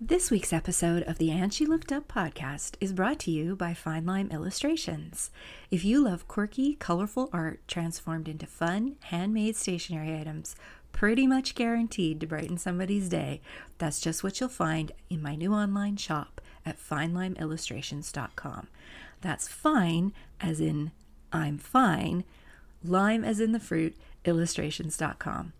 This week's episode of the And She Looked Up podcast is brought to you by Fine Lime Illustrations. If you love quirky, colorful art transformed into fun, handmade stationery items, pretty much guaranteed to brighten somebody's day, that's just what you'll find in my new online shop at finelimeillustrations.com. That's fine as in I'm fine, lime as in the fruit, illustrations.com.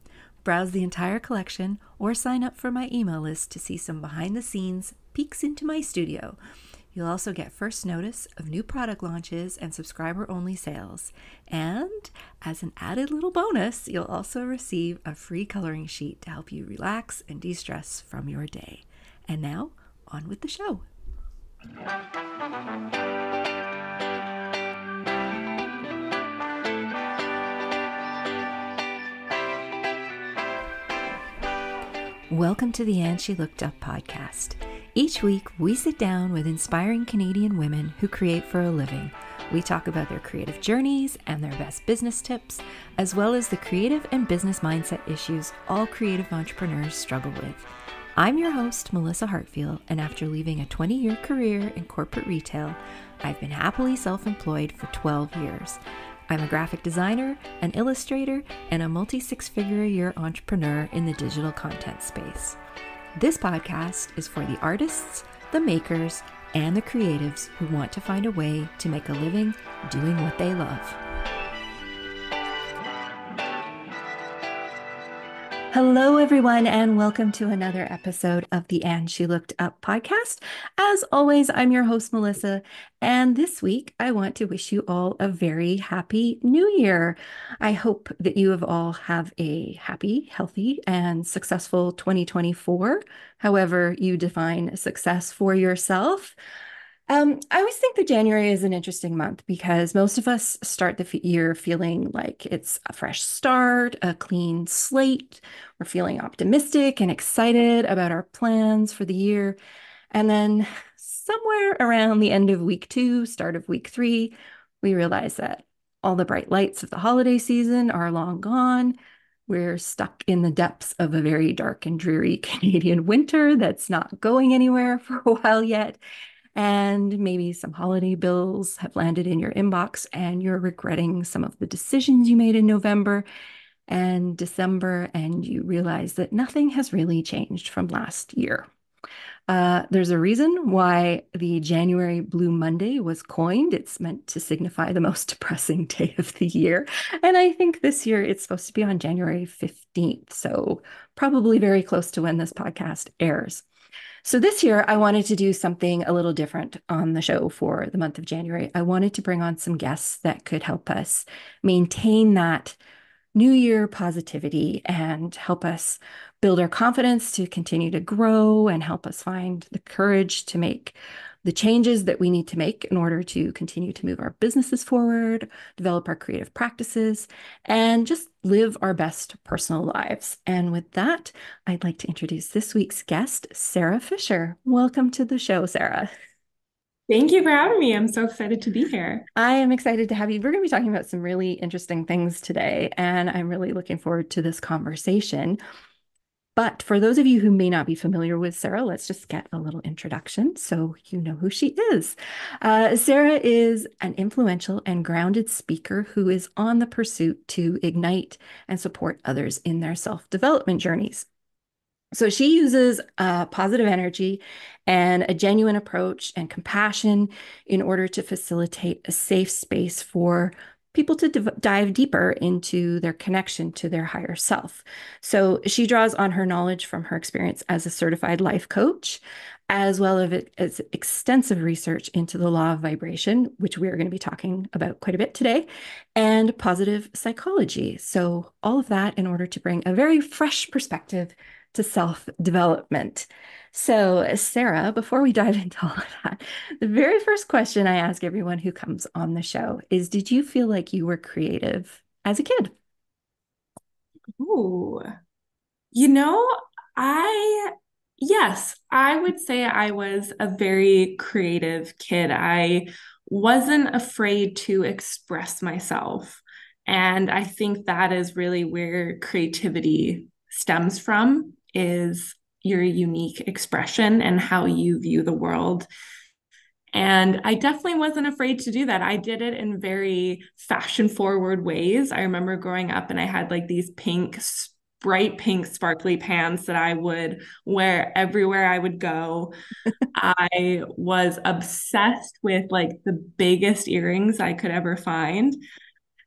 Browse the entire collection or sign up for my email list to see some behind the scenes peeks into my studio. You'll also get first notice of new product launches and subscriber only sales. And as an added little bonus, you'll also receive a free coloring sheet to help you relax and de-stress from your day. And now, on with the show. Welcome to the And She Looked Up podcast. Each week, we sit down with inspiring Canadian women who create for a living. We talk about their creative journeys and their best business tips, as well as the creative and business mindset issues all creative entrepreneurs struggle with. I'm your host, Melissa Hartfield, and after leaving a 20-year career in corporate retail, I've been happily self-employed for 12 years. I'm a graphic designer, an illustrator, and a multi-six-figure-a-year entrepreneur in the digital content space. This podcast is for the artists, the makers, and the creatives who want to find a way to make a living doing what they love. Hello, everyone, and welcome to another episode of the And She Looked Up podcast. As always, I'm your host, Melissa, and this week I want to wish you all a very happy new year. I hope that you have a happy, healthy, and successful 2024, however you define success for yourself. I always think that January is an interesting month because most of us start the year feeling like it's a fresh start, a clean slate. We're feeling optimistic and excited about our plans for the year. And then somewhere around the end of week 2, start of week 3, we realize that all the bright lights of the holiday season are long gone. We're stuck in the depths of a very dark and dreary Canadian winter that's not going anywhere for a while yet. And maybe some holiday bills have landed in your inbox and you're regretting some of the decisions you made in November and December, and you realize that nothing has really changed from last year. There's a reason why the January Blue Monday was coined. It's meant to signify the most depressing day of the year. And I think this year it's supposed to be on January 15th, so probably very close to when this podcast airs. So this year, I wanted to do something a little different on the show for the month of January. I wanted to bring on some guests that could help us maintain that New Year positivity and help us build our confidence to continue to grow and help us find the courage to make the changes that we need to make in order to continue to move our businesses forward, develop our creative practices, and just live our best personal lives. And with that, I'd like to introduce this week's guest, Sara Fisher. Welcome to the show, Sara. Thank you for having me. I'm so excited to be here. I am excited to have you. We're going to be talking about some really interesting things today, and I'm really looking forward to this conversation. But for those of you who may not be familiar with Sara, let's just get a little introduction so you know who she is. Sara is an influential and grounded speaker who is on the pursuit to ignite and support others in their self-development journeys. So she uses positive energy and a genuine approach and compassion in order to facilitate a safe space for people to dive deeper into their connection to their higher self. So she draws on her knowledge from her experience as a certified life coach, as well as extensive research into the law of vibration, which we are going to be talking about quite a bit today, and positive psychology. So all of that in order to bring a very fresh perspective to self-development. So, Sara, before we dive into all of that, the very first question I ask everyone who comes on the show is, did you feel like you were creative as a kid? Ooh, you know, I, yes, I would say I was a very creative kid. I wasn't afraid to express myself. And I think that is really where creativity stems from, is your unique expression and how you view the world. And I definitely wasn't afraid to do that. I did it in very fashion forward ways. I remember growing up and I had like these bright pink, sparkly pants that I would wear everywhere I would go. I was obsessed with like the biggest earrings I could ever find.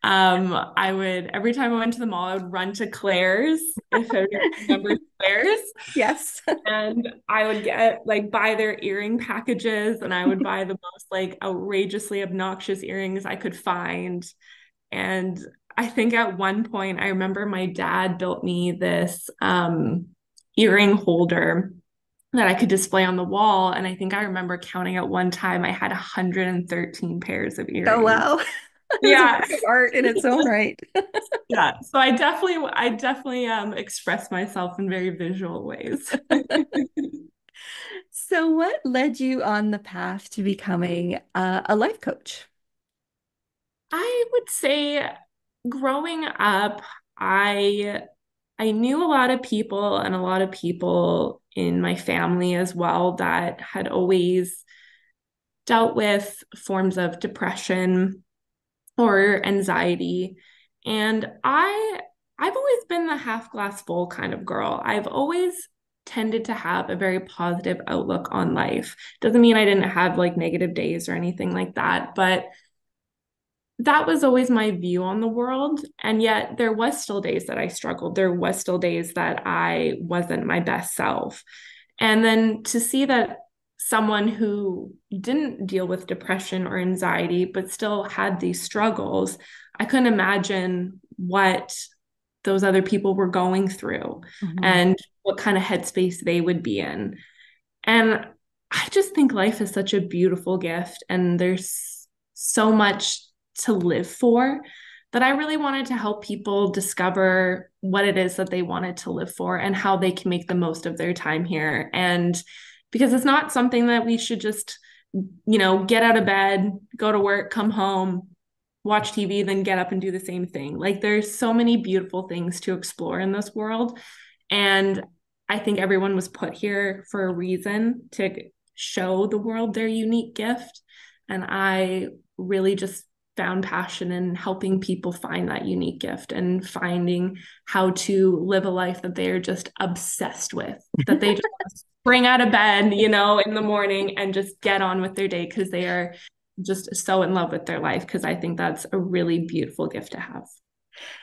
I would, every time I went to the mall, I would run to Claire's, if anyone remembers Claire's. Yes. And I would get like buy their earring packages and I would buy the most like outrageously obnoxious earrings I could find. And I think at one point I remember my dad built me this earring holder that I could display on the wall. And I think I remember counting at one time I had 113 pairs of Oh, earrings. wow. It's a Yeah. work of art in its own right. Yeah. So I definitely express myself in very visual ways. So, what led you on the path to becoming a life coach? I would say growing up, I I knew a lot of people and a lot of people in my family as well that had always dealt with forms of depression or anxiety. And I've always been the half glass full kind of girl. I've always tended to have a very positive outlook on life. Doesn't mean I didn't have like negative days or anything like that, but that was always my view on the world. And yet there was still days that I struggled. There was still days that I wasn't my best self. And then to see that someone who didn't deal with depression or anxiety, but still had these struggles, I couldn't imagine what those other people were going through Mhm. and what kind of headspace they would be in. And I just think life is such a beautiful gift, and there's so much to live for that I really wanted to help people discover what it is that they wanted to live for and how they can make the most of their time here. And because it's not something that we should just, get out of bed, go to work, come home, watch TV, then get up and do the same thing. Like there's so many beautiful things to explore in this world. And I think everyone was put here for a reason to show the world their unique gift. And I really just found passion in helping people find that unique gift and finding how to live a life that they are just obsessed with, that they just spring out of bed, in the morning and just get on with their day because they are just so in love with their life. Because I think that's a really beautiful gift to have.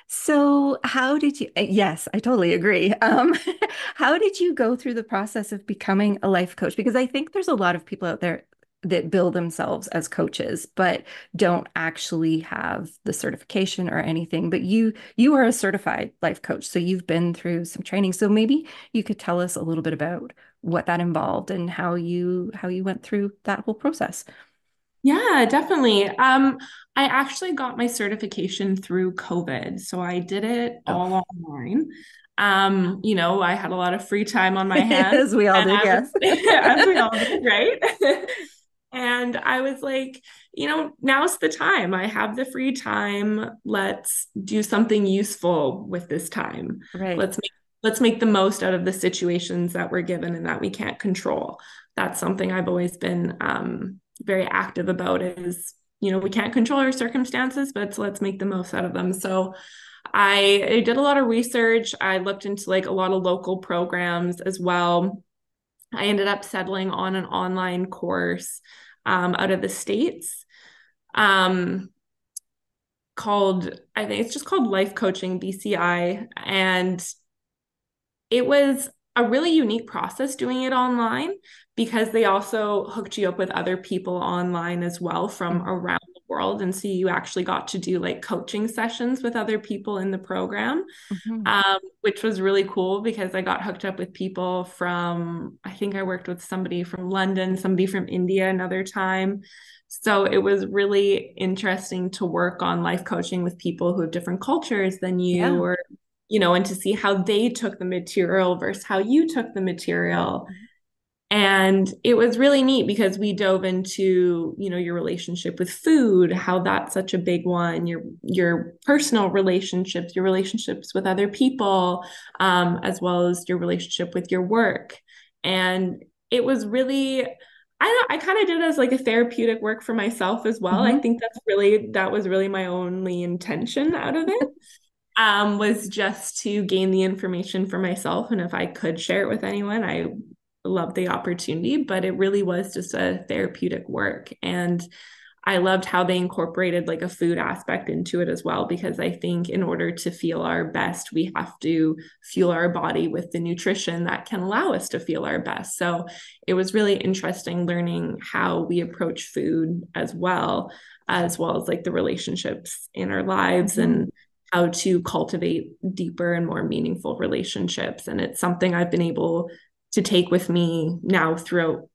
So, how did you? Yes, I totally agree. How did you go through the process of becoming a life coach? Because I think there's a lot of people out there that bill themselves as coaches, but don't actually have the certification or anything. But you are a certified life coach, so you've been through some training. So maybe you could tell us a little bit about what that involved and how you went through that whole process. Yeah, definitely. I actually got my certification through COVID, so I did it Oh, all online. I had a lot of free time on my hands, as we all and did, I was, yes. as we all did, right? And I was like, now's the time. I have the free time. Let's do something useful with this time. Right. Let's make the most out of the situations that we're given and that we can't control. That's something I've always been very active about is, we can't control our circumstances, but let's make the most out of them. So I did a lot of research. I looked into like a lot of local programs as well. I ended up settling on an online course out of the States um, I think it's just called Life Coaching BCI. And it was a really unique process doing it online because they also hooked you up with other people online as well from around the world. And so you actually got to do like coaching sessions with other people in the program, Mhm. which was really cool because I got hooked up with people I think I worked with somebody from London, somebody from India another time. So it was really interesting to work on life coaching with people who have different cultures than you, Yeah. or and to see how they took the material versus how you took the material. And it was really neat because we dove into, your relationship with food, how that's such a big one, your personal relationships, your relationships with other people, as well as your relationship with your work. And it was really, I kind of did it as like a therapeutic work for myself as well. I Hmm. think that was really my only intention out of it, was just to gain the information for myself. And if I could share it with anyone, I loved the opportunity, but it really was just a therapeutic work. And I loved how they incorporated like a food aspect into it as well, because I think in order to feel our best, we have to fuel our body with the nutrition that can allow us to feel our best. So it was really interesting learning how we approach food as well as like the relationships in our lives Hmm. and how to cultivate deeper and more meaningful relationships. And it's something I've been able to take with me now throughout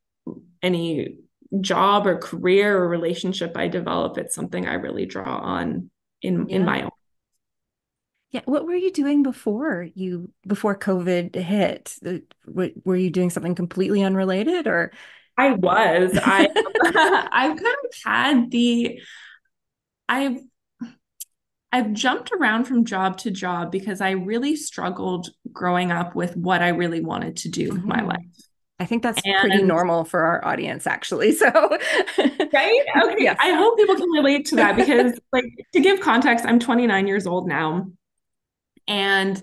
any job or career or relationship I develop. It's something I really draw on in Yeah. my own. Yeah. What were you doing before COVID hit? Were you doing something completely unrelated or? I was. I I've kind of had the I've I've jumped around from job to job because I really struggled growing up with what I really wanted to do with my life. Mhm. I think that's pretty And normal for our audience, actually. So, right? Okay. yes. I hope people can relate to that because like to give context, I'm 29 years old now. And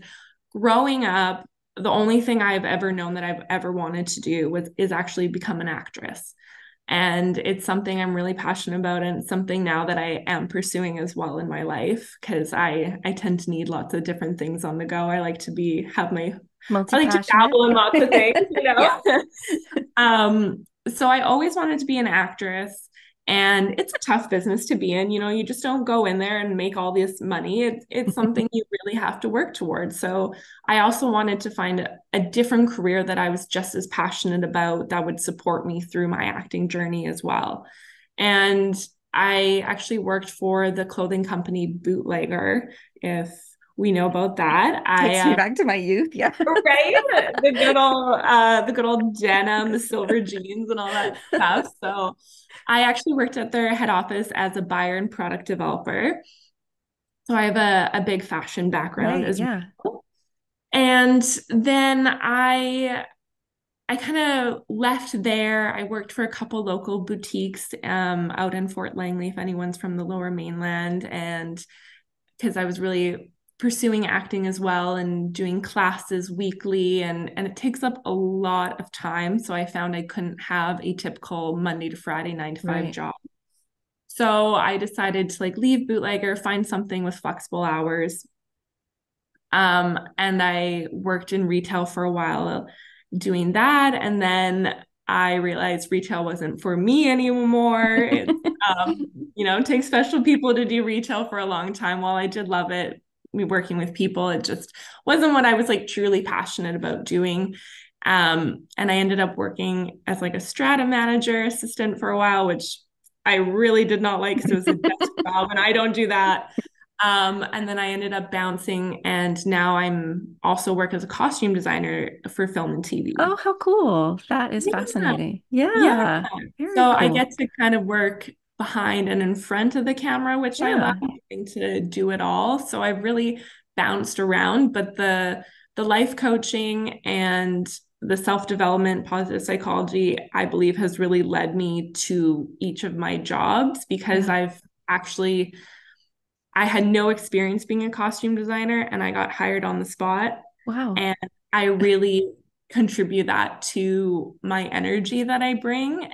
growing up, the only thing I've ever known that I've ever wanted to do is actually become an actress. And it's something I'm really passionate about, and it's something now that I am pursuing as well in my life because I tend to need lots of different things on the go. I like to Multi-passionate. dabble in lots of things, Yeah. So I always wanted to be an actress. And it's a tough business to be in. You just don't go in there and make all this money. It's something you really have to work towards. So I also wanted to find a different career that I was just as passionate about that would support me through my acting journey as well. And I actually worked for the clothing company Bootlegger, if we know about that. Takes me back to my youth. Yeah. Right? The good old denim, the silver jeans and all that stuff. So I actually worked at their head office as a buyer and product developer. So I have a big fashion background Right. as Yeah. well. And then I kind of left there. I worked for a couple local boutiques out in Fort Langley, if anyone's from the lower mainland. And because I was really pursuing acting as well and doing classes weekly, and it takes up a lot of time. So I found I couldn't have a typical Monday to Friday 9 to 5 Right. job. So I decided to like leave Bootlegger, find something with flexible hours. And I worked in retail for a while doing that. And then I realized retail wasn't for me anymore. It takes special people to do retail for a long time. While I did love it, me working with people, it just wasn't what I was like truly passionate about doing. And I ended up working as like a strata manager assistant for a while, which I really did not like because it was a desk job, and I don't do that. And then I ended up bouncing, and now I'm also work as a costume designer for film and Oh, TV. how cool. That is Yeah, fascinating. yeah. Yeah. Very So I cool. get to kind of work behind and in front of the camera, which I love, Yeah. getting to do it all. So I've really bounced around, but the life coaching and the self-development, positive psychology, I believe has really led me to each of my jobs because Yeah. actually I had no experience being a costume designer and I got hired on the spot. Wow. And I really contribute that to my energy that I bring,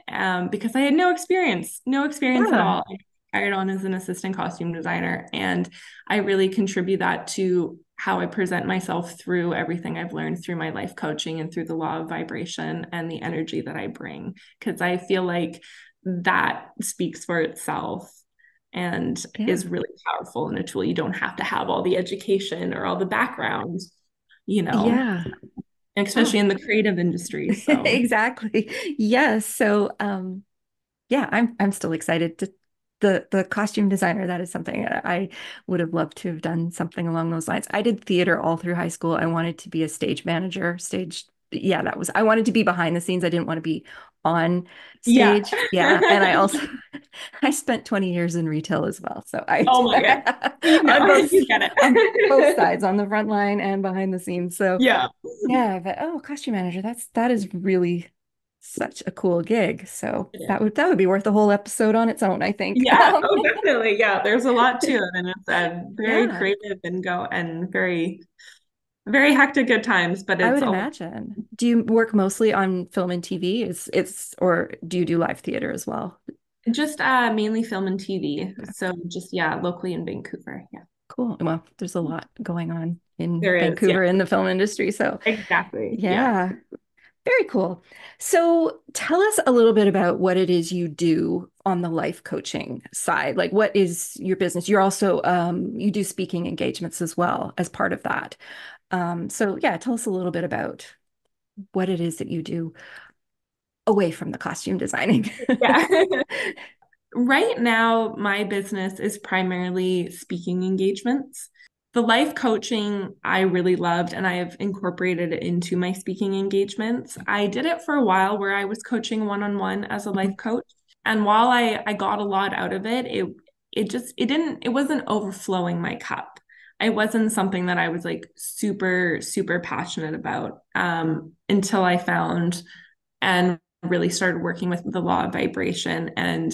because I had no experience at Yeah. all. I got hired on as an assistant costume designer. And I really contribute that to how I present myself through everything I've learned through my life coaching and through the law of vibration and the energy that I bring. Because I feel like that speaks for itself and Yeah. is really powerful and a tool. You don't have to have all the education or all the background, you know, Yeah. Oh, especially in the creative industry. So, exactly. Yes. So, yeah, I'm still excited to the costume designer. That is something that I would have loved to have done something along those lines. I did theater all through high school. I wanted to be a stage manager, stage yeah, I wanted to be behind the scenes. I didn't want to be on Yeah. stage. Yeah. And I also, I spent 20 years in retail as well. So I, Oh my God. You know, on both, you get on both it. sides, on the front line and behind the scenes. So Yeah. yeah, but oh, costume manager, that is really such a cool gig. So It is. that would be worth a whole episode on its own, I think. Yeah. Oh, definitely. Yeah. There's a lot to it, and it's very Yeah, creative and very, very hectic at times, but I it's would a lot. imagine. Do you work mostly on film and TV? Or do you do live theater as well? Just mainly film and TV. So just yeah, locally in Vancouver. Yeah. Cool. Well, there's a lot going on in There is. Yeah. Vancouver in the film industry. So, Exactly. Yeah. yeah, very cool. So, tell us a little bit about what it is you do on the life coaching side. Like, what is your business? You're also, you do speaking engagements as well as part of that. So, yeah, tell us a little bit about what it is that you do away from the costume designing. Yeah. Right now, my business is primarily speaking engagements. The life coaching I really loved, and I have incorporated it into my speaking engagements. I did it for a while where I was coaching one-on-one as a life coach. And while I got a lot out of it, it wasn't overflowing my cup. It wasn't something that I was like super, super passionate about until I found and really started working with the law of vibration and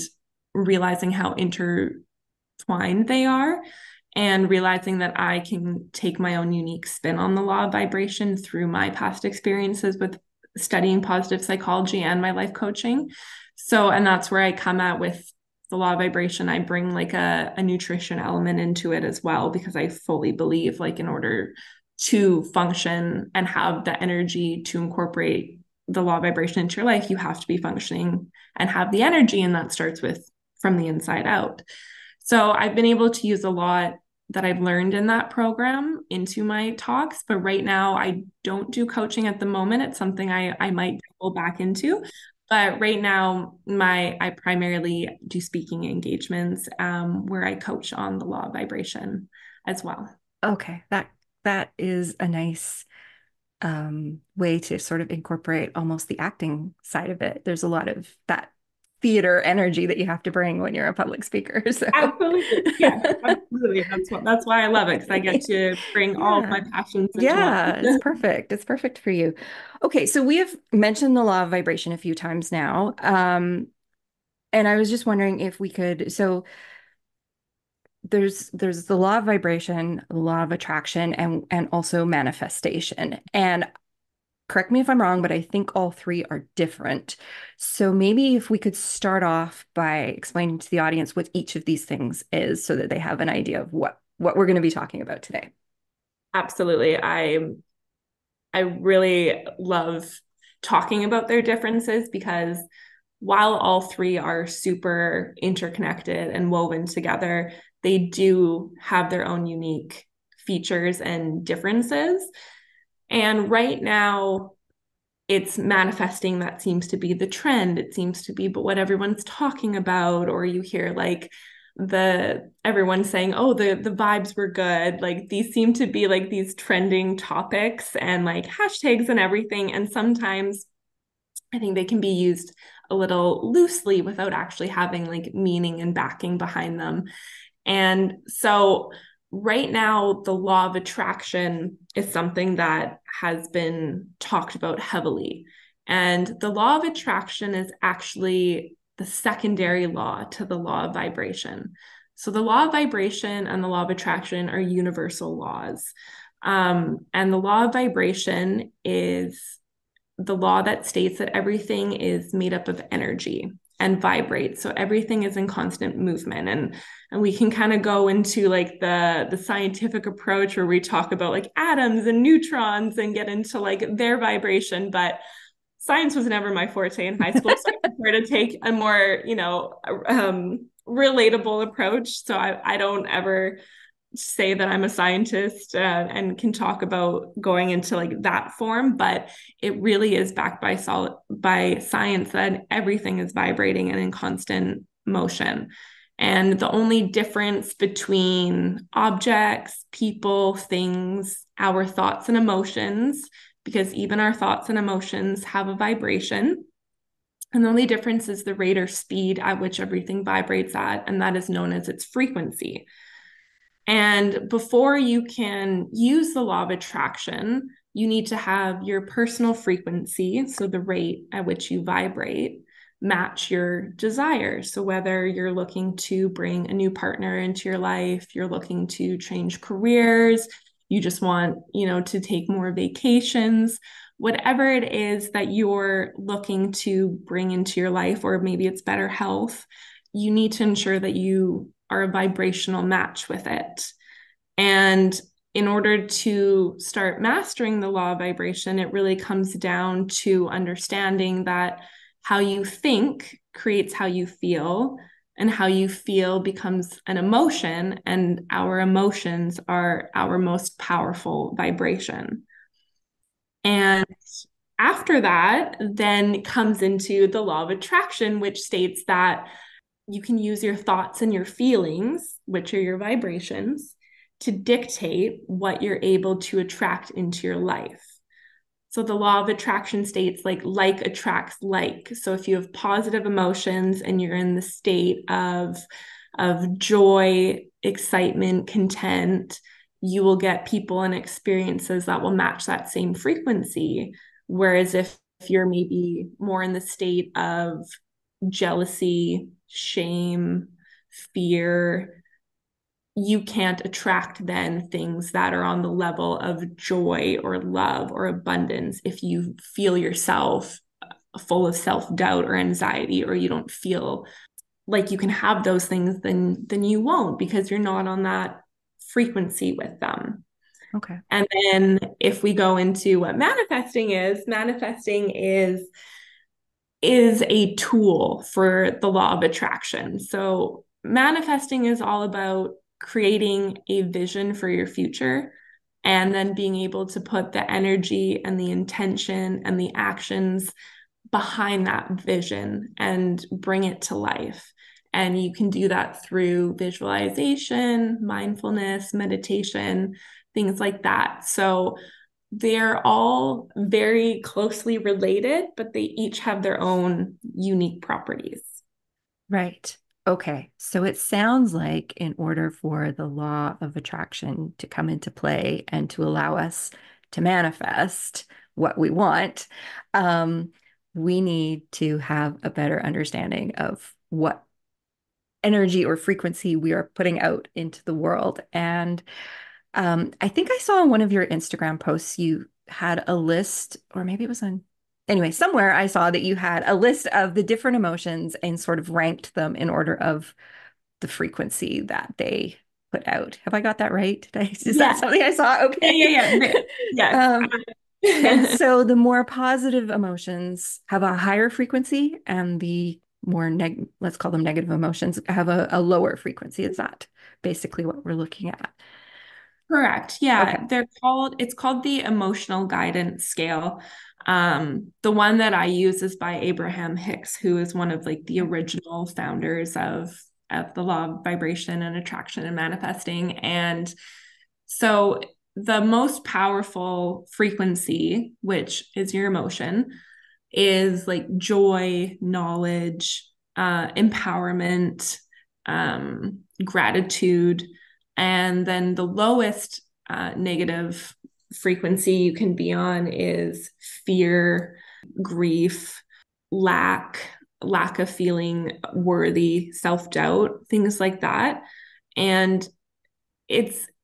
realizing how intertwined they are and realizing that I can take my own unique spin on the law of vibration through my past experiences with studying positive psychology and my life coaching. So, and that's where I come at with the law of vibration. I bring like a nutrition element into it as well, because I fully believe like in order to function and have the energy to incorporate the law of vibration into your life, you have to be functioning and have the energy. And that starts with from the inside out. So I've been able to use a lot that I've learned in that program into my talks. But right now, I don't do coaching at the moment. It's something I might go back into. But right now, I primarily do speaking engagements where I coach on the law of vibration as well. Okay, that is a nice way to sort of incorporate almost the acting side of it. There's a lot of that theater energy that you have to bring when you're a public speaker. So, Absolutely. Yeah, absolutely. That's why I love it, because I get to bring all of yeah. my passions into one. Yeah, it's perfect. It's perfect for you. Okay, so we have mentioned the law of vibration a few times now. And I was just wondering if we could, so there's the law of vibration, the law of attraction, and also manifestation. And correct me if I'm wrong, but I think all three are different. So maybe if we could start off by explaining to the audience what each of these things is so that they have an idea of what we're going to be talking about today. Absolutely. I really love talking about their differences, because while all three are super interconnected and woven together, they do have their own unique features and differences. And right now, it's manifesting that seems to be the trend. It seems to be but what everyone's talking about, or you hear like the everyone saying, oh, the vibes were good. Like these seem to be like these trending topics and like hashtags and everything. And sometimes I think they can be used a little loosely without actually having like meaning and backing behind them. And so right now, the law of attraction is something that has been talked about heavily. And the law of attraction is actually the secondary law to the law of vibration. So the law of vibration and the law of attraction are universal laws. And the law of vibration is the law that states that everything is made up of energy and vibrates. So everything is in constant movement. And we can kind of go into like the scientific approach where we talk about like atoms and neutrons and get into like their vibration. But science was never my forte in high school. So I prefer to take a more, relatable approach. So I don't ever say that I'm a scientist and can talk about going into like that form, but it really is backed by science that everything is vibrating and in constant motion. And the only difference between objects, people, things, our thoughts and emotions because even our thoughts and emotions have a vibration. And the only difference is the rate or speed at which everything vibrates at, and that is known as its frequency. And before you can use the law of attraction, you need to have your personal frequency, so the rate at which you vibrate, match your desires. So whether you're looking to bring a new partner into your life, you're looking to change careers, you just want, to take more vacations, whatever it is that you're looking to bring into your life, or maybe it's better health, you need to ensure that you are a vibrational match with it. And in order to start mastering the law of vibration, it really comes down to understanding that how you think creates how you feel, and how you feel becomes an emotion, and our emotions are our most powerful vibration. And after that, then comes into the law of attraction, which states that you can use your thoughts and your feelings, which are your vibrations, to dictate what you're able to attract into your life. So the law of attraction states like attracts like. So if you have positive emotions and you're in the state of joy, excitement, content, you will get people and experiences that will match that same frequency. Whereas if you're maybe more in the state of jealousy, shame, fear, you can't attract then things that are on the level of joy or love or abundance if you feel yourself full of self-doubt or anxiety, or you don't feel like you can have those things, then you won't, because you're not on that frequency with them. Okay. And then if we go into what manifesting is a tool for the law of attraction. So manifesting is all about creating a vision for your future, and then being able to put the energy and the intention and the actions behind that vision and bring it to life. And you can do that through visualization, mindfulness, meditation, things like that. So they're all very closely related, but they each have their own unique properties. Right. Okay. So it sounds like in order for the law of attraction to come into play and to allow us to manifest what we want, um, we need to have a better understanding of what energy or frequency we are putting out into the world. And I think I saw on one of your Instagram posts you had a list, or maybe it was on, anyway, somewhere I saw that you had a list of the different emotions and sort of ranked them in order of the frequency that they put out. Have I got that right? Is that Yeah. something I saw? Yeah, Okay. yeah, yeah. Yes. Um, and so the more positive emotions have a higher frequency, and the more let's call them negative emotions, have a lower frequency. Is that basically what we're looking at? Correct. Okay. Yeah, it's called the emotional guidance scale. The one that I use is by Abraham Hicks, who is one of the original founders of the law of vibration and attraction and manifesting. And so the most powerful frequency, which is your emotion, is like joy, knowledge, empowerment, gratitude. And then the lowest negative frequency you can be on is fear, grief, lack, lack of feeling worthy, self-doubt, things like that. And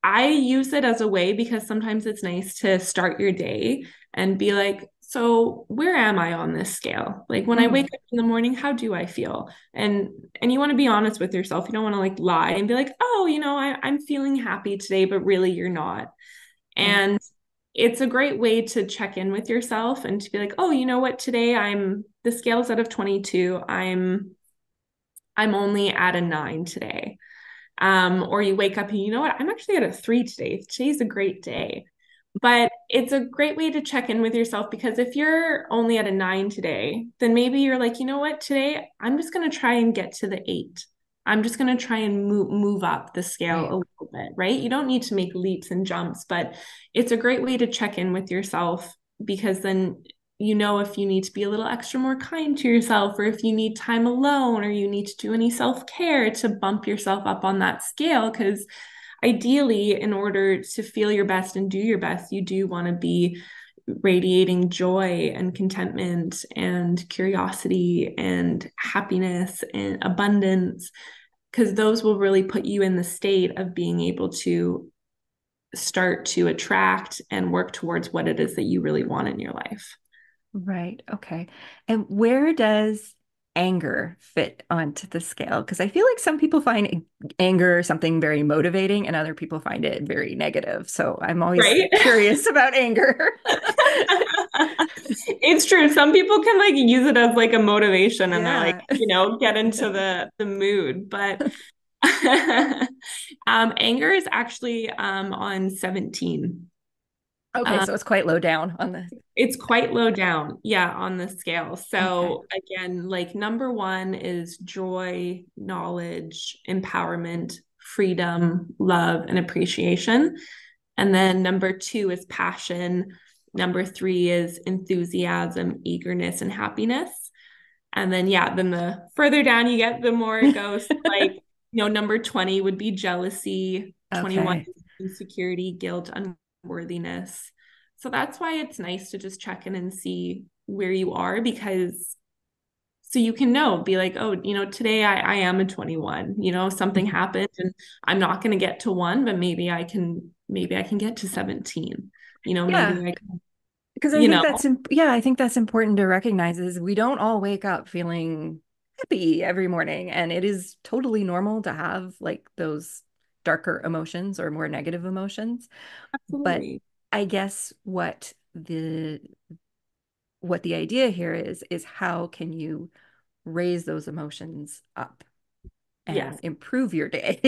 I use it as a way, because sometimes it's nice to start your day and be like, so where am I on this scale? Like when I wake Mhm. up in the morning, how do I feel? And you want to be honest with yourself. You don't want to lie and be like, oh, I'm feeling happy today, but really you're not. Right. And it's a great way to check in with yourself and to be like, oh, you know what, today the scale's out of 22. I'm only at a 9 today. Or you wake up and you know what, I'm actually at a 3 today. Today's a great day. But it's a great way to check in with yourself, because if you're only at a 9 today, then maybe you're like, you know what, today I'm just going to try and get to the 8. I'm just going to try and move up the scale Right. a little bit, right? You don't need to make leaps and jumps, but it's a great way to check in with yourself because then you know if you need to be a little extra more kind to yourself, or if you need time alone, or you need to do any self-care to bump yourself up on that scale. Because ideally, in order to feel your best and do your best, you do want to be radiating joy and contentment and curiosity and happiness and abundance, because those will really put you in the state of being able to start to attract and work towards what it is that you really want in your life. Right. Okay. And where does anger fit onto the scale? Because I feel like some people find anger something very motivating and other people find it very negative. So I'm always Right? curious about anger. It's true. Some people can like use it as like a motivation and they're like, Yeah. get into the mood. But anger is actually on 17. Okay, Um, so it's quite low down on the. it's quite low down, yeah, on the scale. Okay. So again, like number one is joy, knowledge, empowerment, freedom, love, and appreciation. And then number two is passion. Number three is enthusiasm, eagerness, and happiness. And then, yeah, then the further down you get, the more it goes. Like, number 20 would be jealousy, 21 Okay. is insecurity, guilt, unworthiness. So that's why it's nice to just check in and see where you are, because so you can be like, oh, today I am a 21, something happened and I'm not going to get to one, but maybe I can get to 17, maybe Yeah. I can, Because I you think know, yeah, I think that's important to recognize is we don't all wake up feeling happy every morning. And it is totally normal to have like those darker emotions or more negative emotions. But absolutely. I guess what the idea here is how can you raise those emotions up and Yes. improve your day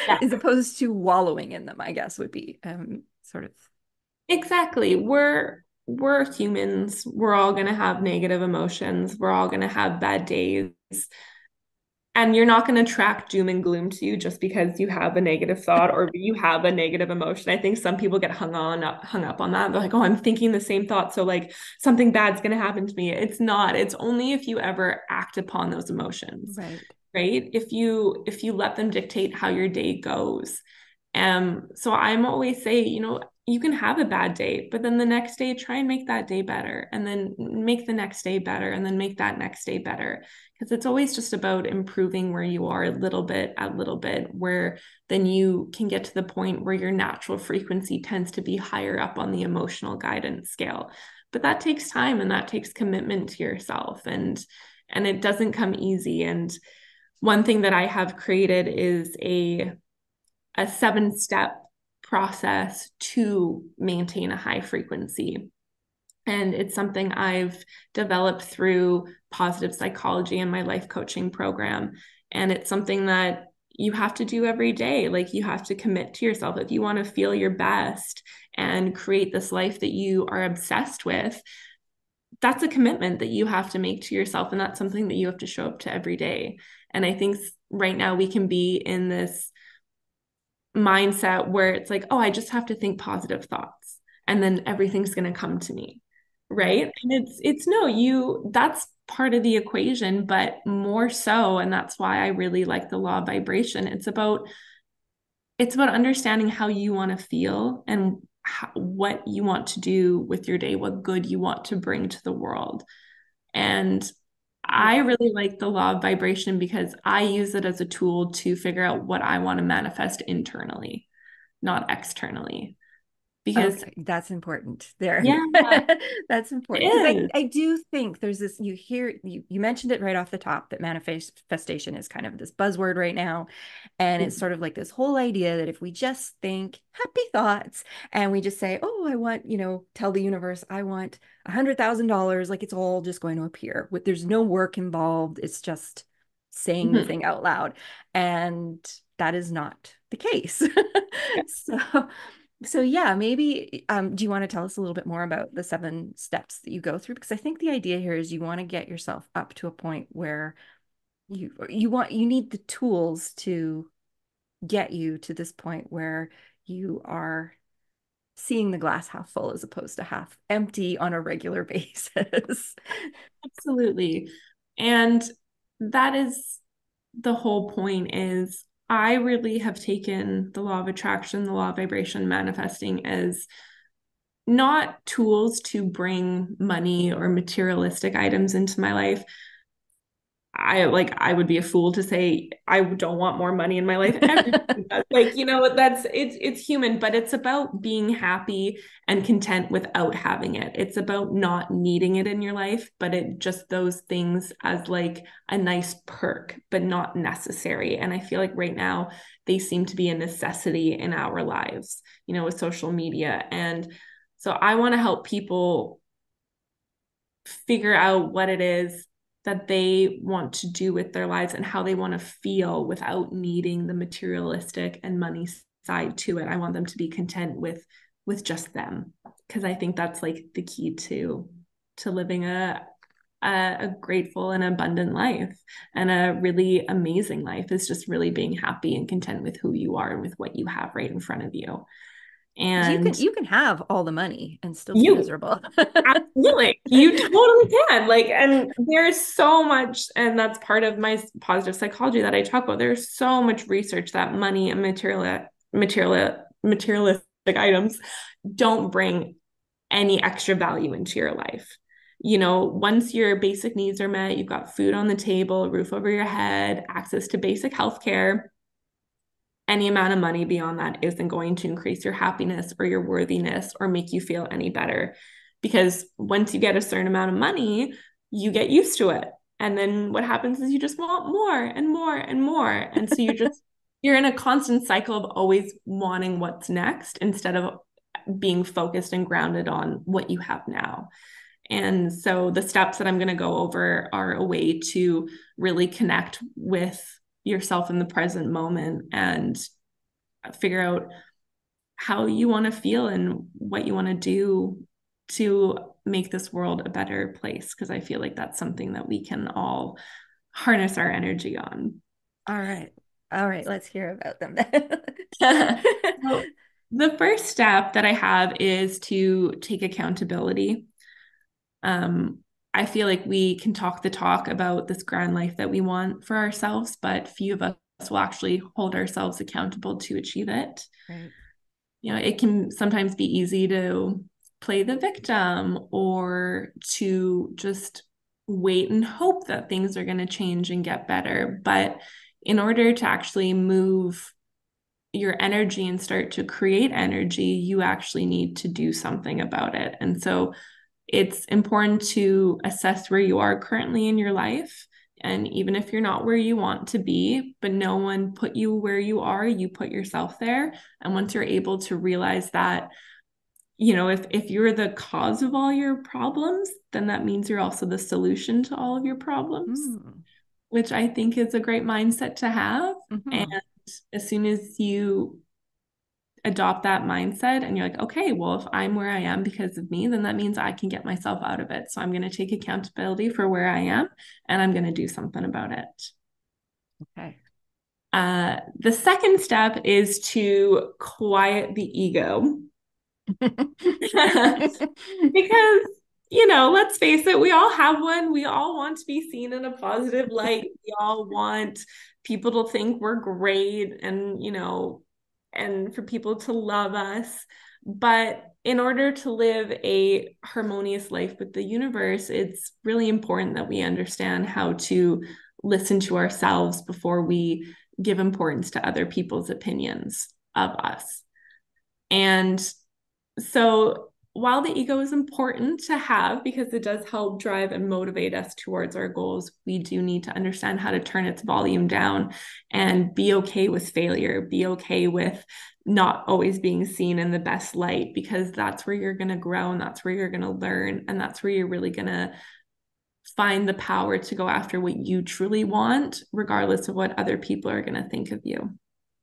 Yeah. as opposed to wallowing in them, I guess would be sort of. Exactly. We're humans. We're all going to have negative emotions. We're all going to have bad days. And you're not going to track doom and gloom to you just because you have a negative thought or you have a negative emotion. I think some people get hung up on that. They're like, "Oh, I'm thinking the same thought, so like something bad's going to happen to me." It's not. It's only if you ever act upon those emotions, Right. right? If you let them dictate how your day goes. So I'm always say, you can have a bad day, but then the next day try and make that day better, and then make the next day better, and then make that next day better. Because it's always just about improving where you are little bit at little bit, where then you can get to the point where your natural frequency tends to be higher up on the emotional guidance scale. But that takes time and that takes commitment to yourself, and it doesn't come easy. And one thing that I have created is a 7-step process to maintain a high frequency. And it's something I've developed through positive psychology and my life coaching program. And it's something that you have to do every day. Like you have to commit to yourself if you want to feel your best and create this life that you are obsessed with. That's a commitment that you have to make to yourself. And that's something that you have to show up to every day. And I think right now we can be in this mindset where it's like, oh, I just have to think positive thoughts and then everything's going to come to me. Right. Right. And it's no, that's part of the equation, but more so. And that's why I really like the law of vibration. It's about understanding how you want to feel and what you want to do with your day, what good you want to bring to the world. And I Yeah. really like the law of vibration because I use it as a tool to figure out what I want to manifest internally, not externally. Because, Okay, that's important there. yeah, That's it important because I is. I do think there's this you mentioned it right off the top that manifestation is kind of this buzzword right now, and it's sort of like this whole idea that if we just think happy thoughts and we just say, "Oh, I want," tell the universe, "I want $100,000," like it's all just going to appear. There's no work involved. It's just saying the Mhm. thing out loud, and that is not the case. Yeah. So so yeah, maybe do you want to tell us a little bit more about the 7 steps that you go through? Because I think the idea here is you want to get yourself up to a point where you need the tools to get you to this point where you are seeing the glass half full as opposed to half empty on a regular basis. Absolutely. And that is the whole point is I really have taken the law of attraction, the law of vibration, manifesting as not tools to bring money or materialistic items into my life. I would be a fool to say I don't want more money in my life. Everybody does. Like, that's it's human, but it's about being happy and content without having it. It's about not needing it in your life, but it just those things as like a nice perk, but not necessary. And I feel like right now they seem to be a necessity in our lives, with social media. And so I want to help people figure out what it is that they want to do with their lives and how they want to feel without needing the materialistic and money side to it. I want them to be content with just them, because I think that's like the key to living a grateful and abundant life, and a really amazing life is just really being happy and content with who you are and with what you have right in front of you. You And can have all the money and still be you miserable. absolutely. You totally can. Like, and there's so much, and that's part of my positive psychology that I talk about. There's so much research that money and materialistic items don't bring any extra value into your life. Once your basic needs are met, you've got food on the table, a roof over your head, access to basic healthcare, any amount of money beyond that isn't going to increase your happiness or your worthiness or make you feel any better. Because once you get a certain amount of money, you get used to it. And then what happens is you just want more and more and more. And so you're in a constant cycle of always wanting what's next instead of being focused and grounded on what you have now. And so the steps that I'm going to go over are a way to really connect with yourself in the present moment and figure out how you want to feel and what you want to do to make this world a better place. Because I feel like that's something that we can all harness our energy on. All right. All right, let's hear about them. So, the first step that I have is to take accountability. Um, I feel like we can talk the talk about this grand life that we want for ourselves, but few of us will actually hold ourselves accountable to achieve it. Right. It can sometimes be easy to play the victim or to just wait and hope that things are going to change and get better. But in order to actually move your energy and start to create energy, you actually need to do something about it. And so it's important to assess where you are currently in your life. And even if you're not where you want to be, but no one put you where you are, you put yourself there. And once you're able to realize that, if you're the cause of all your problems, then that means you're also the solution to all of your problems, Mm. which I think is a great mindset to have. And Hmm. as soon as you adopt that mindset and you're like, okay, well, if I'm where I am because of me, then that means I can get myself out of it. So I'm going to take accountability for where I am and I'm going to do something about it. Okay. The second step is to quiet the ego. Because, let's face it, we all have one. We all want to be seen in a positive light. We all want people to think we're great and for people to love us. But in order to live a harmonious life with the universe, it's really important that we understand how to listen to ourselves before we give importance to other people's opinions of us. And so while the ego is important to have because it does help drive and motivate us towards our goals, we do need to understand how to turn its volume down and be okay with failure, be okay with not always being seen in the best light, because that's where you're going to grow and that's where you're going to learn. And that's where you're really going to find the power to go after what you truly want, regardless of what other people are going to think of you.